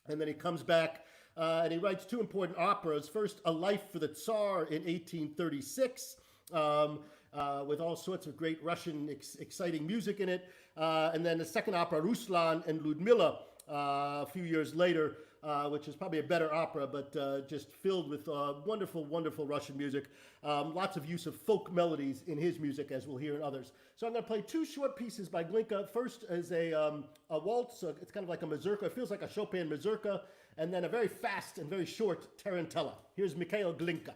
And then he comes back and he writes two important operas. First, A Life for the Tsar in 1836, with all sorts of great Russian exciting music in it. And then the second opera, Ruslan and Ludmilla, a few years later, which is probably a better opera, but just filled with wonderful, wonderful Russian music. Lots of use of folk melodies in his music, as we'll hear in others. So I'm going to play two short pieces by Glinka. First is a waltz. It's kind of like a mazurka. It feels like a Chopin mazurka. And then a very fast and very short tarantella. Here's Mikhail Glinka.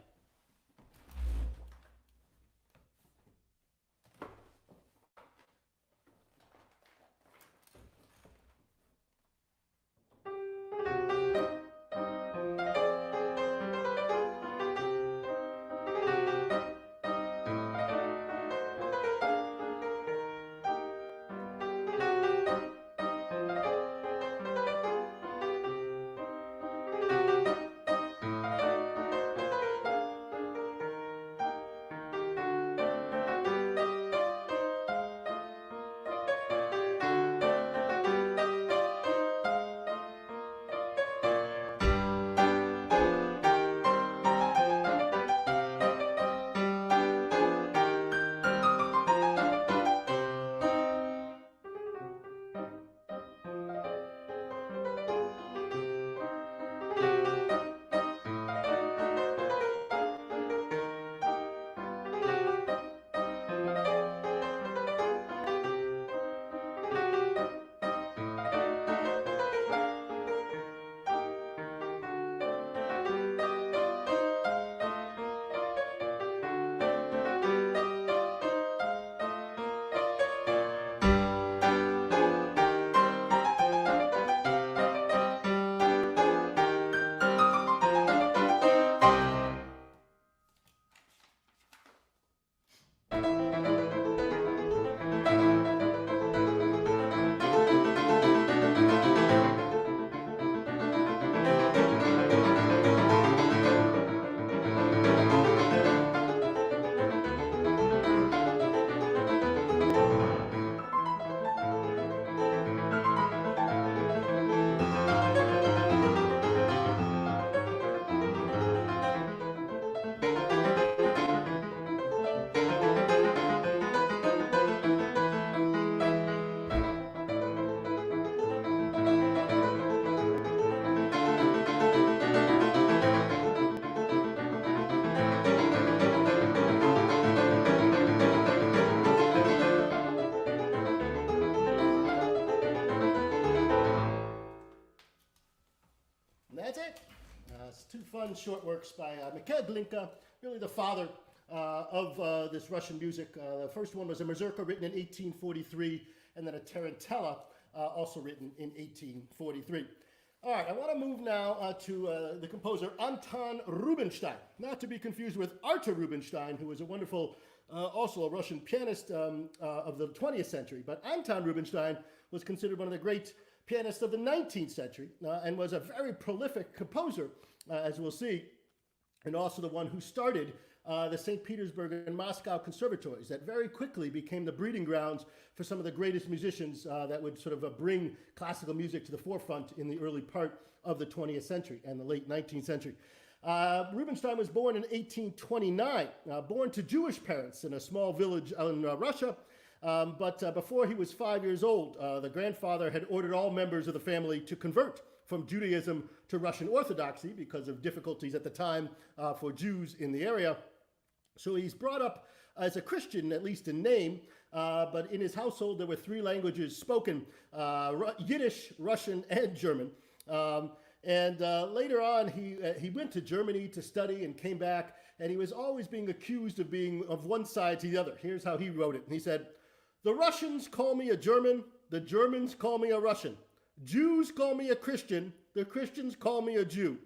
That's it. It's two fun short works by Mikhail Glinka, really the father of this Russian music. The first one was a mazurka written in 1843, and then a tarantella also written in 1843. All right, I want to move now to the composer Anton Rubinstein, not to be confused with Arthur Rubinstein, who was a wonderful, also a Russian pianist of the 20th century. But Anton Rubinstein was considered one of the great pianists of the 19th century and was a very prolific composer, as we'll see, and also the one who started the St. Petersburg and Moscow conservatories that very quickly became the breeding grounds for some of the greatest musicians that would sort of bring classical music to the forefront in the early part of the 20th century and the late 19th century. Rubinstein was born in 1829, born to Jewish parents in a small village in Russia. But before he was 5 years old, the grandfather had ordered all members of the family to convert from Judaism to Russian Orthodoxy because of difficulties at the time for Jews in the area. So he's brought up as a Christian, at least in name, but in his household there were three languages spoken, Yiddish, Russian, and German. Later on, he went to Germany to study and came back, and he was always being accused of being of one side to the other. Here's how he wrote it. He said, "The Russians call me a German, the Germans call me a Russian. Jews call me a Christian, the Christians call me a Jew.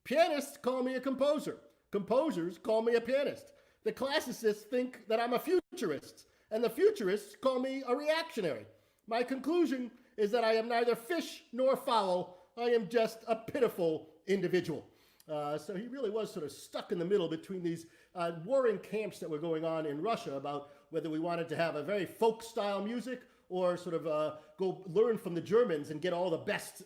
Pianists call me a composer, composers call me a pianist. The classicists think that I'm a futurist, and the futurists call me a reactionary. My conclusion is that I am neither fish nor fowl. I am just a pitiful individual." So he really was sort of stuck in the middle between these warring camps that were going on in Russia about whether we wanted to have a very folk-style music or sort of go learn from the Germans and get all the best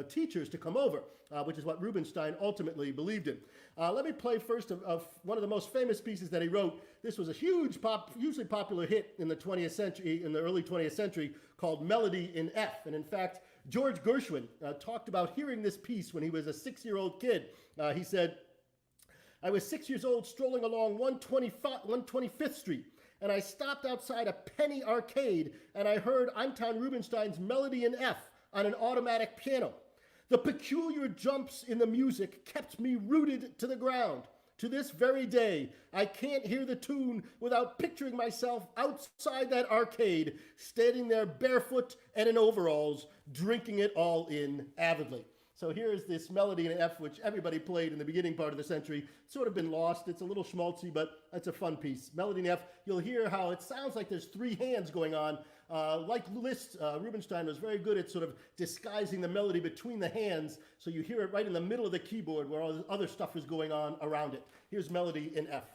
teachers to come over, which is what Rubinstein ultimately believed in. Let me play first of one of the most famous pieces that he wrote. This was a hugely popular hit in the 20th century, in the early 20th century, called Melody in F. And in fact, George Gershwin talked about hearing this piece when he was a 6-year-old kid. He said, "I was 6 years old strolling along 125th Street, and I stopped outside a penny arcade, and I heard Anton Rubinstein's Melody in F on an automatic piano. The peculiar jumps in the music kept me rooted to the ground. To this very day, I can't hear the tune without picturing myself outside that arcade, standing there barefoot and in overalls, drinking it all in avidly." So here's this Melody in F, which everybody played in the beginning part of the century. It's sort of been lost. It's a little schmaltzy, but it's a fun piece. Melody in F, you'll hear how it sounds like there's three hands going on. Like Liszt, Rubinstein was very good at sort of disguising the melody between the hands, so you hear it right in the middle of the keyboard where all the other stuff is going on around it. Here's Melody in F.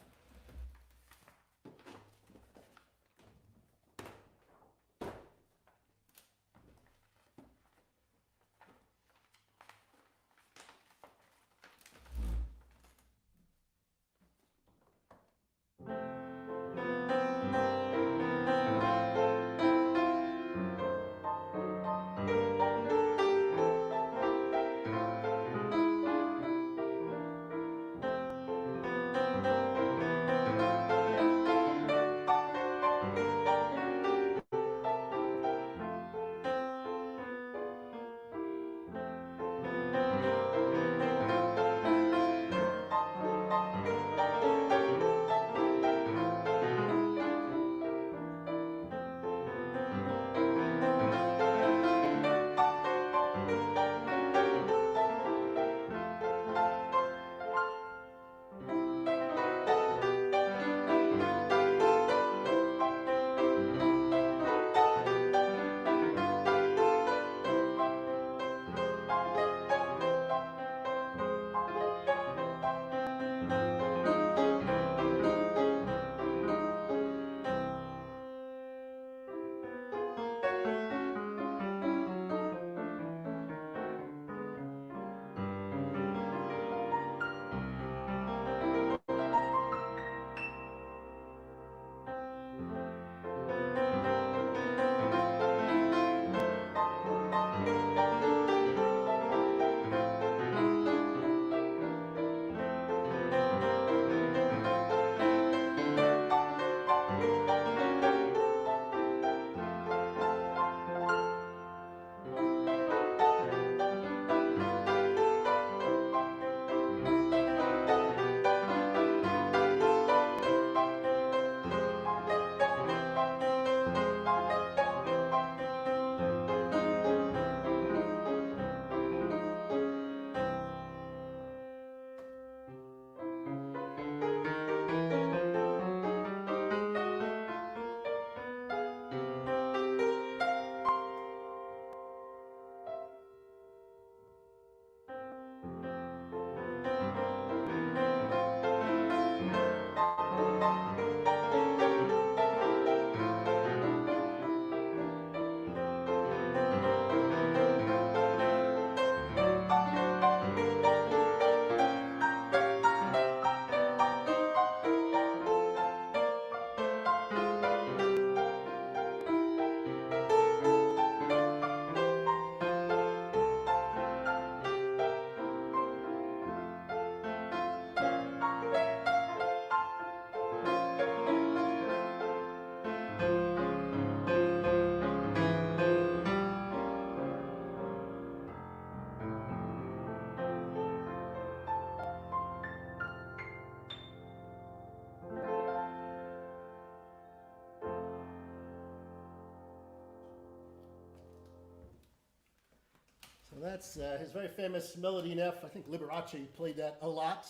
That's his very famous Melody in F. I think Liberace played that a lot.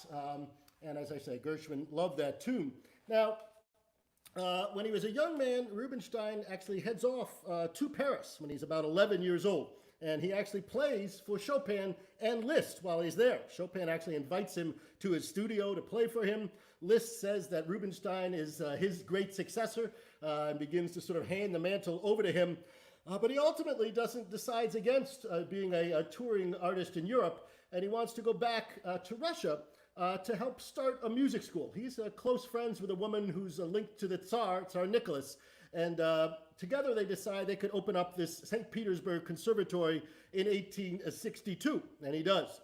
And as I say, Gershwin loved that tune. Now, when he was a young man, Rubinstein actually heads off to Paris when he's about 11 years old. And he actually plays for Chopin and Liszt while he's there. Chopin actually invites him to his studio to play for him. Liszt says that Rubinstein is his great successor and begins to sort of hand the mantle over to him. But he ultimately decides against being a touring artist in Europe, and he wants to go back to Russia to help start a music school. He's close friends with a woman who's linked to the Tsar Nicholas, and together they decide they could open up this St. Petersburg Conservatory in 1862, and he does.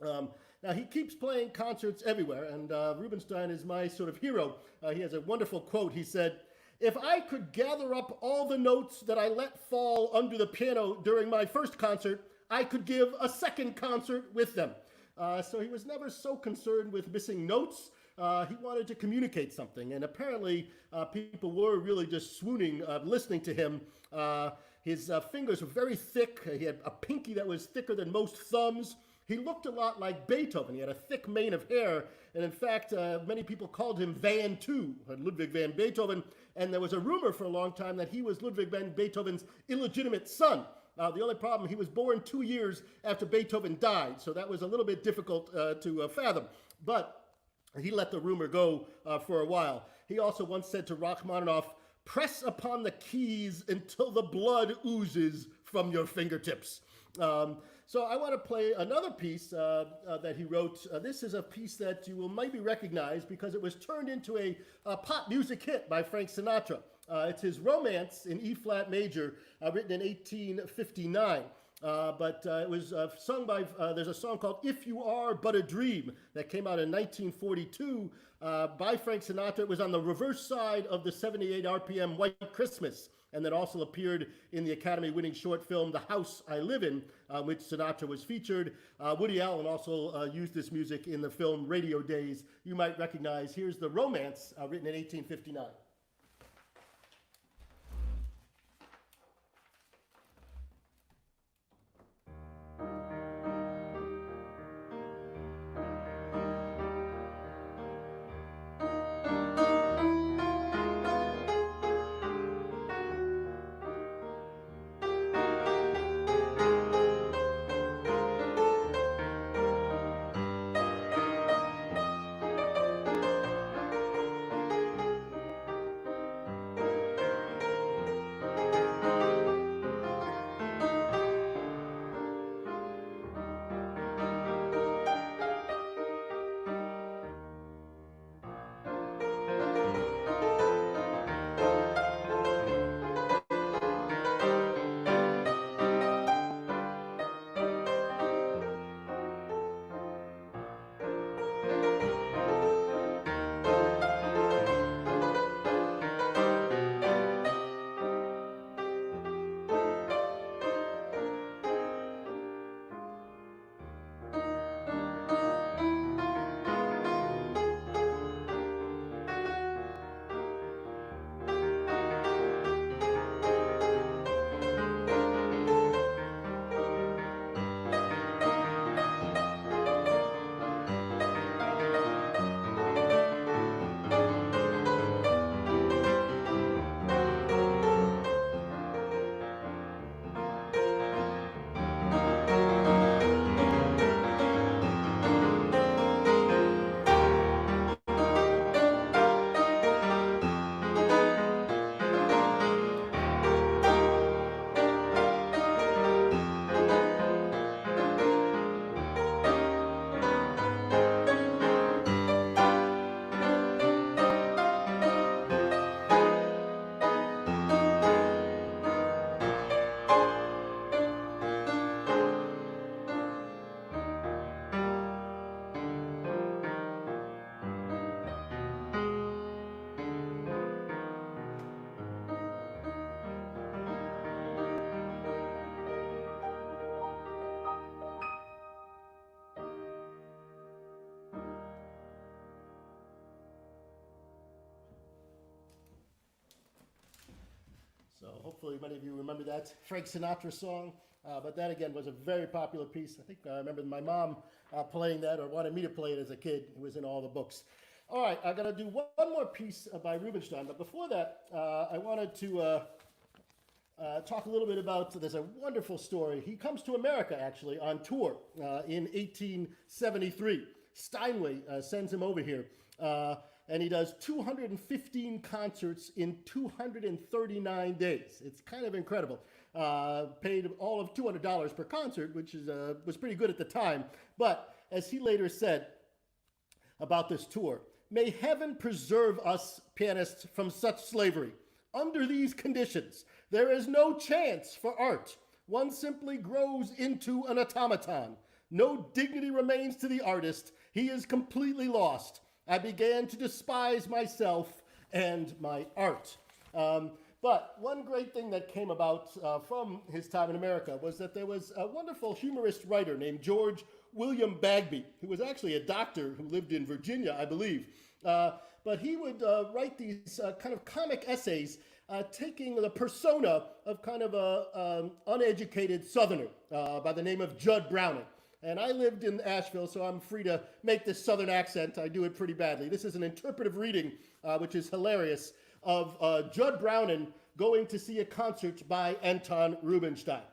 Now, he keeps playing concerts everywhere, and Rubinstein is my sort of hero. He has a wonderful quote. He said, "If I could gather up all the notes that I let fall under the piano during my first concert, I could give a second concert with them." So he was never so concerned with missing notes. He wanted to communicate something, and apparently people were really just swooning listening to him. His fingers were very thick. He had a pinky that was thicker than most thumbs. He looked a lot like Beethoven. He had a thick mane of hair, and in fact, many people called him Van II, Ludwig van Beethoven, and there was a rumor for a long time that he was Ludwig van Beethoven's illegitimate son. The only problem, he was born 2 years after Beethoven died, so that was a little bit difficult to fathom, but he let the rumor go for a while. He also once said to Rachmaninoff, "Press upon the keys until the blood oozes from your fingertips." So I want to play another piece that he wrote. This is a piece that you will maybe recognize because it was turned into a pop music hit by Frank Sinatra. It's his Romance in E-flat major, written in 1859. But it was sung by, there's a song called "If You Are But a Dream" that came out in 1942 by Frank Sinatra. It was on the reverse side of the 78 RPM White Christmas, and that also appeared in the Academy-winning short film The House I Live In, which Sinatra was featured. Woody Allen also used this music in the film Radio Days. You might recognize, here's the Romance, written in 1859. So hopefully many of you remember that Frank Sinatra song. But that, again, was a very popular piece. I think I remember my mom playing that or wanted me to play it as a kid. It was in all the books. All right, I'm going to do one more piece by Rubinstein. But before that, I wanted to talk a little bit about, there's a wonderful story. He comes to America, actually, on tour in 1873. Steinway sends him over here. And he does 215 concerts in 239 days. It's kind of incredible. Paid all of $200 per concert, which was pretty good at the time. But as he later said about this tour, may heaven preserve us pianists from such slavery. Under these conditions, there is no chance for art. One simply grows into an automaton. No dignity remains to the artist. He is completely lost. I began to despise myself and my art. But one great thing that came about from his time in America was that there was a wonderful humorist writer named George William Bagby, who was actually a doctor who lived in Virginia, I believe. But he would write these kind of comic essays taking the persona of kind of an uneducated Southerner by the name of Judd Browning. And I lived in Asheville, so I'm free to make this Southern accent. I do it pretty badly. This is an interpretive reading, which is hilarious, of Judd Browning going to see a concert by Anton Rubinstein.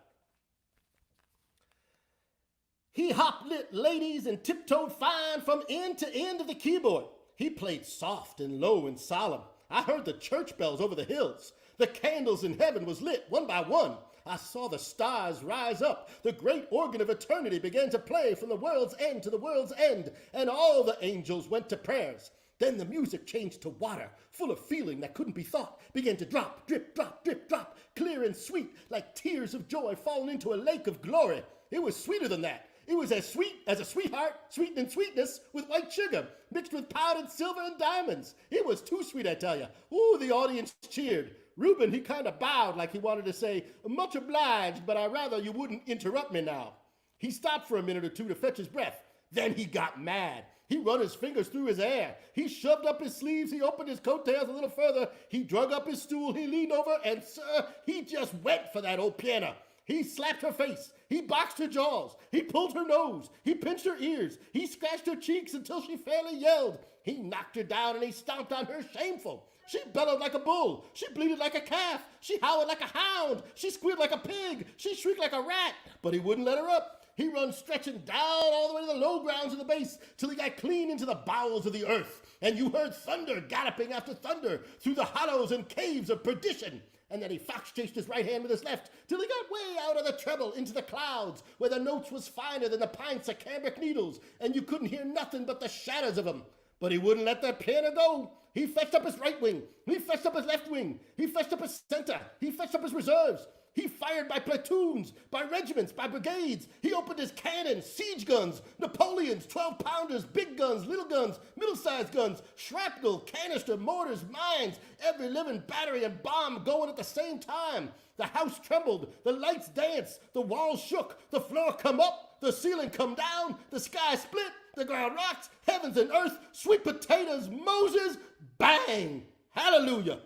He hop-lit ladies and tiptoed fine from end to end of the keyboard. He played soft and low and solemn. I heard the church bells over the hills. The candles in heaven was lit one by one. I saw the stars rise up. The great organ of eternity began to play from the world's end to the world's end, and all the angels went to prayers. Then the music changed to water, full of feeling that couldn't be thought, began to drop, drip, drop, drip, drop, clear and sweet, like tears of joy falling into a lake of glory. It was sweeter than that. It was as sweet as a sweetheart, sweetened in sweetness with white sugar, mixed with powdered silver and diamonds. It was too sweet, I tell you. Ooh, the audience cheered. Reuben, he kind of bowed like he wanted to say, much obliged, but I'd rather you wouldn't interrupt me now. He stopped for a minute or two to fetch his breath. Then he got mad. He run his fingers through his hair. He shoved up his sleeves. He opened his coattails a little further. He drug up his stool. He leaned over, and sir, he just went for that old piano. He slapped her face. He boxed her jaws. He pulled her nose. He pinched her ears. He scratched her cheeks until she fairly yelled. He knocked her down and he stomped on her shameful. She bellowed like a bull. She bleated like a calf. She howled like a hound. She squealed like a pig. She shrieked like a rat. But he wouldn't let her up. He run stretching down all the way to the low grounds of the bass till he got clean into the bowels of the earth. And you heard thunder galloping after thunder through the hollows and caves of perdition. And then he fox-chased his right hand with his left till he got way out of the treble into the clouds where the notes was finer than the pints of cambric needles and you couldn't hear nothing but the shadows of them. But he wouldn't let that piano go. He fetched up his right wing. He fetched up his left wing. He fetched up his center. He fetched up his reserves. He fired by platoons, by regiments, by brigades. He opened his cannons, siege guns, Napoleons, 12-pounders, big guns, little guns, middle-sized guns, shrapnel, canister, mortars, mines, every living battery and bomb going at the same time. The house trembled, the lights danced, the walls shook, the floor come up, the ceiling come down, the sky split, the ground rocked, heavens and earth, sweet potatoes, Moses, bang, hallelujah.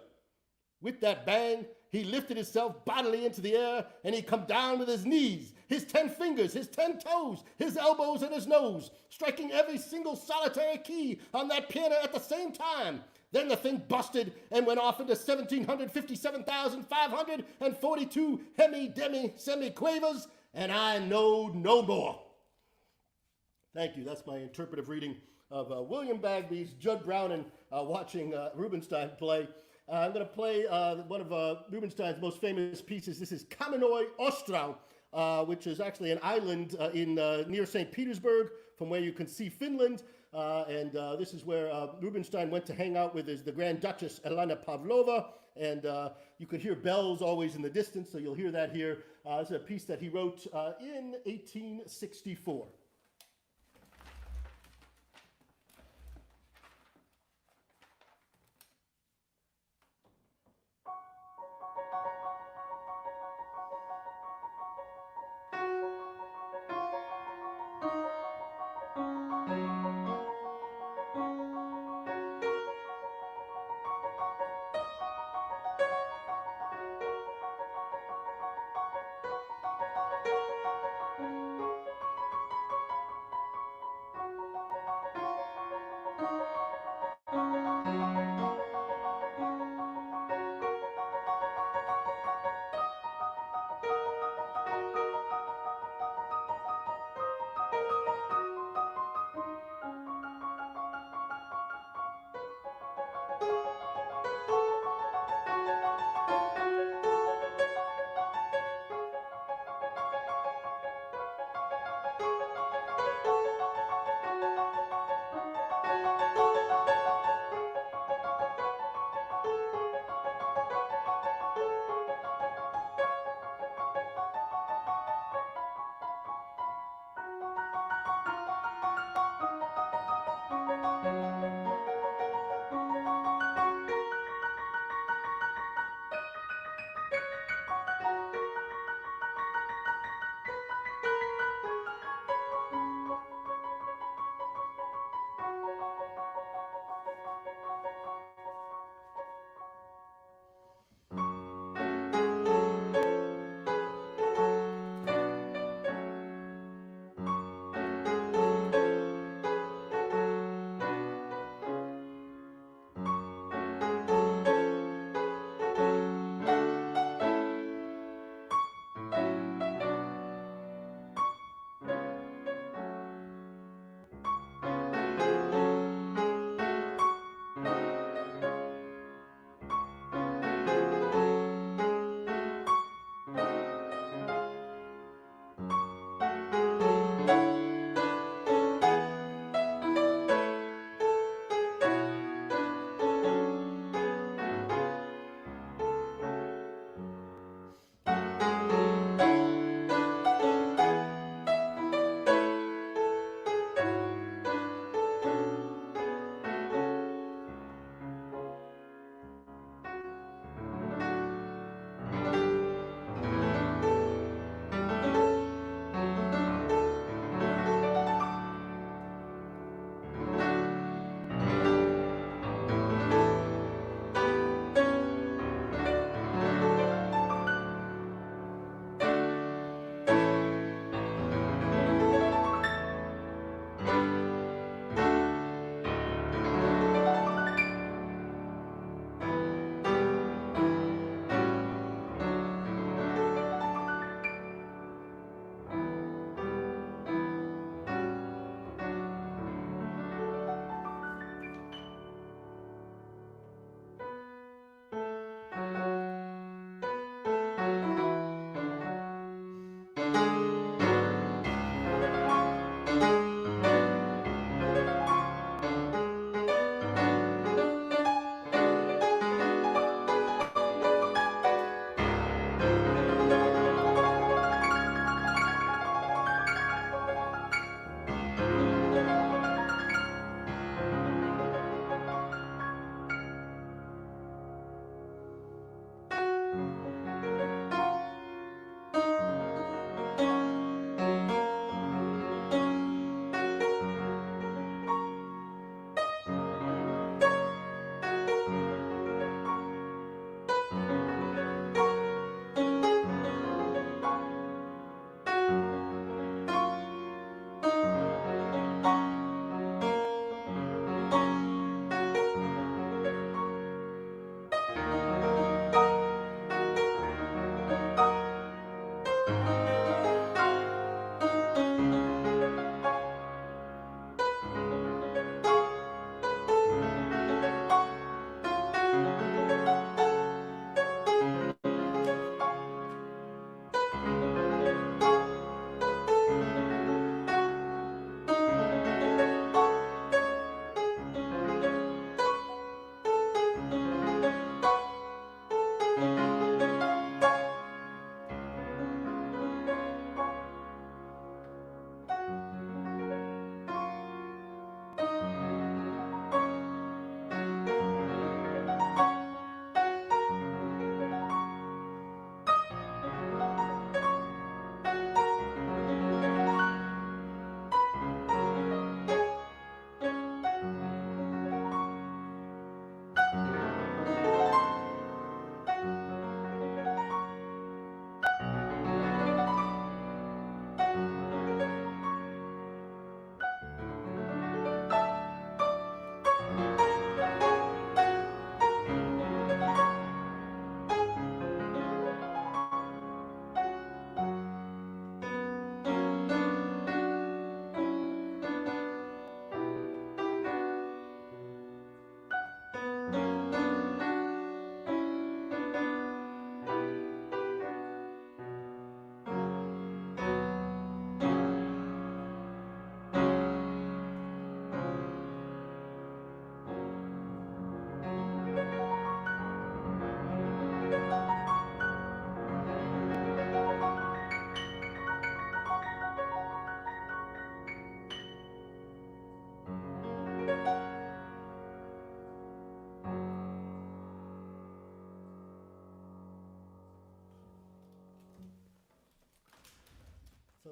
With that bang, he lifted himself bodily into the air, and he come down with his knees, his 10 fingers, his 10 toes, his elbows, and his nose, striking every single solitary key on that piano at the same time. Then the thing busted and went off into 1,757,542 hemi, demi, semi-quavers, and I know no more. Thank you. That's my interpretive reading of William Bagby's Judd Browning watching Rubinstein play. I'm going to play one of Rubinstein's most famous pieces. This is Kamennoy Ostrov, which is actually an island near St. Petersburg, from where you can see Finland. And this is where Rubinstein went to hang out with the Grand Duchess Elena Pavlova. And you could hear bells always in the distance, so you'll hear that here. This is a piece that he wrote in 1864.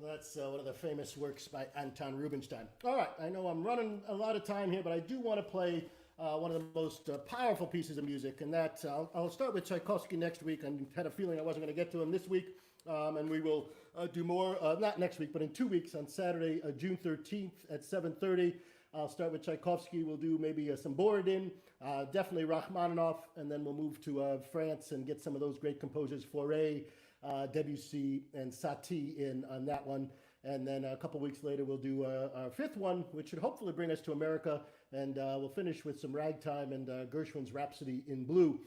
That's one of the famous works by Anton Rubinstein. All right, I know I'm running a lot of time here, but I do want to play one of the most powerful pieces of music, and that I'll start with Tchaikovsky next week. I had a feeling I wasn't going to get to him this week, and we will do more, not next week, but in 2 weeks on Saturday, June 13th at 7:30. I'll start with Tchaikovsky. We'll do maybe some Borodin, definitely Rachmaninoff, and then we'll move to France and get some of those great composers, Fauré, Debussy, and Satie in on that one. And then a couple weeks later, we'll do our fifth one, which should hopefully bring us to America. And we'll finish with some ragtime and Gershwin's Rhapsody in Blue.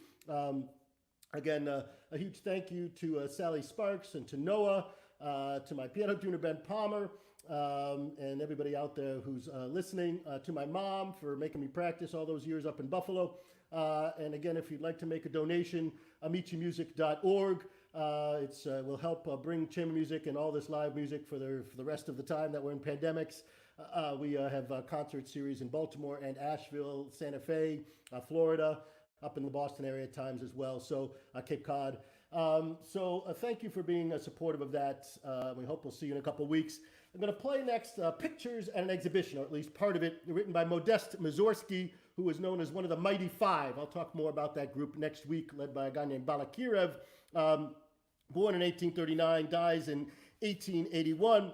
Again, a huge thank you to Sally Sparks and to Noah, to my piano tuner, Ben Palmer, and everybody out there who's listening, to my mom for making me practice all those years up in Buffalo. And again, if you'd like to make a donation, amicimusic.org. It will help bring chamber music and all this live music for the rest of the time that we're in pandemics. We have a concert series in Baltimore and Asheville, Santa Fe, Florida, up in the Boston area at times as well, so Cape Cod. Thank you for being supportive of that. We hope we'll see you in a couple weeks. I'm going to play next Pictures and an Exhibition, or at least part of it, written by Modest Mussorgsky, who is known as one of the Mighty Five. I'll talk more about that group next week, led by a guy named Balakirev. Born in 1839, dies in 1881.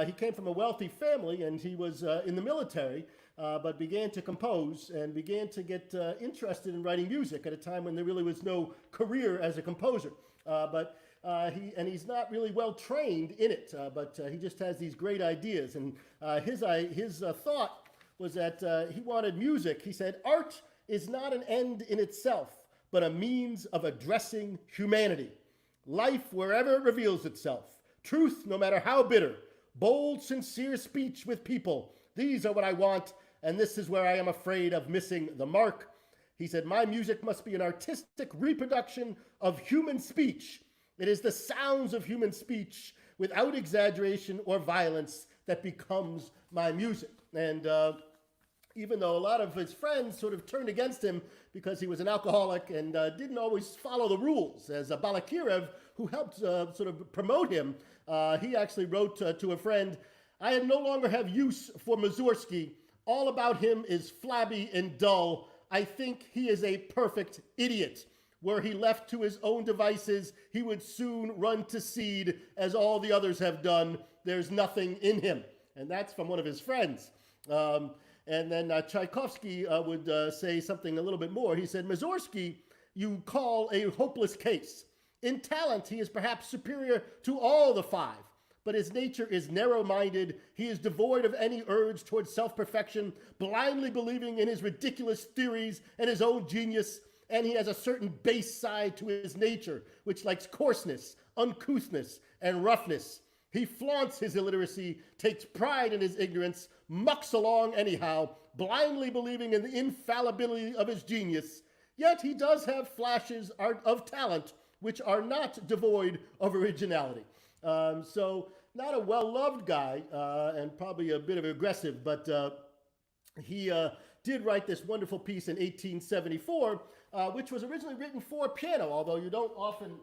He came from a wealthy family, and he was in the military, but began to compose and began to get interested in writing music at a time when there really was no career as a composer. He's not really well trained in it, but he just has these great ideas. And his thought was that he wanted music. He said, "Art is not an end in itself, but a means of addressing humanity. Life wherever it reveals itself. Truth, no matter how bitter. Bold, sincere speech with people. These are what I want, and this is where I am afraid of missing the mark." He said, "My music must be an artistic reproduction of human speech. It is the sounds of human speech without exaggeration or violence that becomes my music." And even though a lot of his friends sort of turned against him because he was an alcoholic and didn't always follow the rules, as Balakirev, who helped sort of promote him, he actually wrote to a friend, "I no longer have use for Mussorgsky. All about him is flabby and dull. I think he is a perfect idiot. Were he left to his own devices, he would soon run to seed, as all the others have done. There's nothing in him." And that's from one of his friends. And then Tchaikovsky would say something a little bit more. He said, "Mussorgsky you call a hopeless case. In talent, he is perhaps superior to all the five, but his nature is narrow-minded. He is devoid of any urge towards self-perfection, blindly believing in his ridiculous theories and his own genius, and he has a certain base side to his nature, which likes coarseness, uncouthness, and roughness. He flaunts his illiteracy, takes pride in his ignorance, mucks along anyhow, blindly believing in the infallibility of his genius. Yet he does have flashes of talent, which are not devoid of originality." So not a well-loved guy, and probably a bit of aggressive, but he did write this wonderful piece in 1874, which was originally written for piano, although you don't often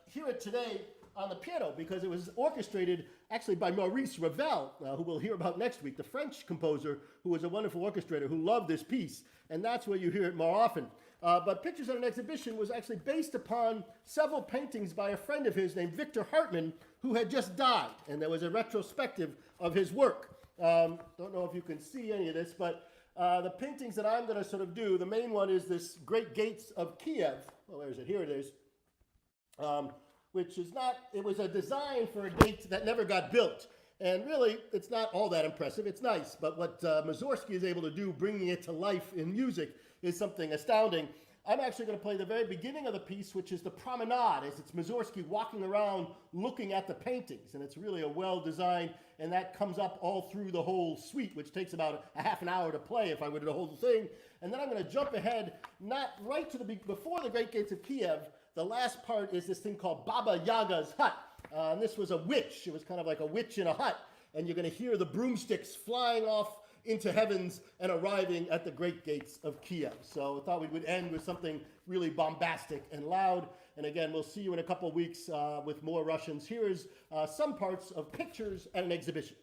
hear it today on the piano, because it was orchestrated actually by Maurice Ravel, who we'll hear about next week, the French composer who was a wonderful orchestrator who loved this piece, and that's where you hear it more often. But Pictures at an Exhibition was actually based upon several paintings by a friend of his named Victor Hartmann, who had just died, and there was a retrospective of his work. Don't know if you can see any of this, but the paintings that I'm going to sort of do, the main one is this Great Gates of Kiev. Oh, where is it? Here it is. Which is not, it was a design for a gate that never got built. And really, it's not all that impressive. It's nice, but what Mussorgsky is able to do, bringing it to life in music, is something astounding. I'm actually going to play the very beginning of the piece, which is the promenade, as it's Mussorgsky walking around looking at the paintings. And it's really a well-designed, and that comes up all through the whole suite, which takes about a half an hour to play if I were to do the whole thing. And then I'm going to jump ahead, not right to before the Great Gates of Kiev. The last part is this thing called Baba Yaga's hut. And this was a witch. It was kind of like a witch in a hut. And you're going to hear the broomsticks flying off into heavens and arriving at the great gates of Kiev. So I thought we would end with something really bombastic and loud. And again, we'll see you in a couple of weeks with more Russians. Here is some parts of pictures at an exhibition.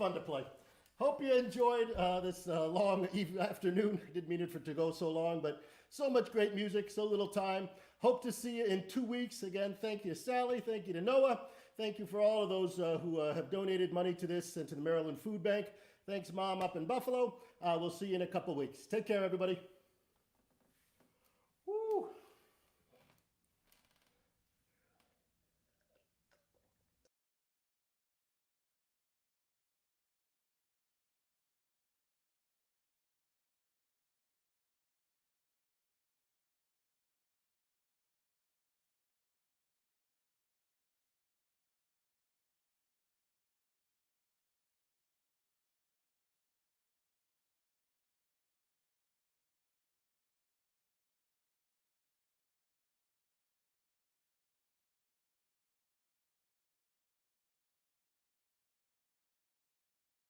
fun to play. Hope you enjoyed this long afternoon. Didn't mean it to go so long, but so much great music, so little time. Hope to see you in 2 weeks. Again, thank you, Sally. Thank you to Noah. Thank you for all of those who have donated money to this and to the Maryland Food Bank. Thanks, Mom, up in Buffalo. We'll see you in a couple weeks. Take care, everybody.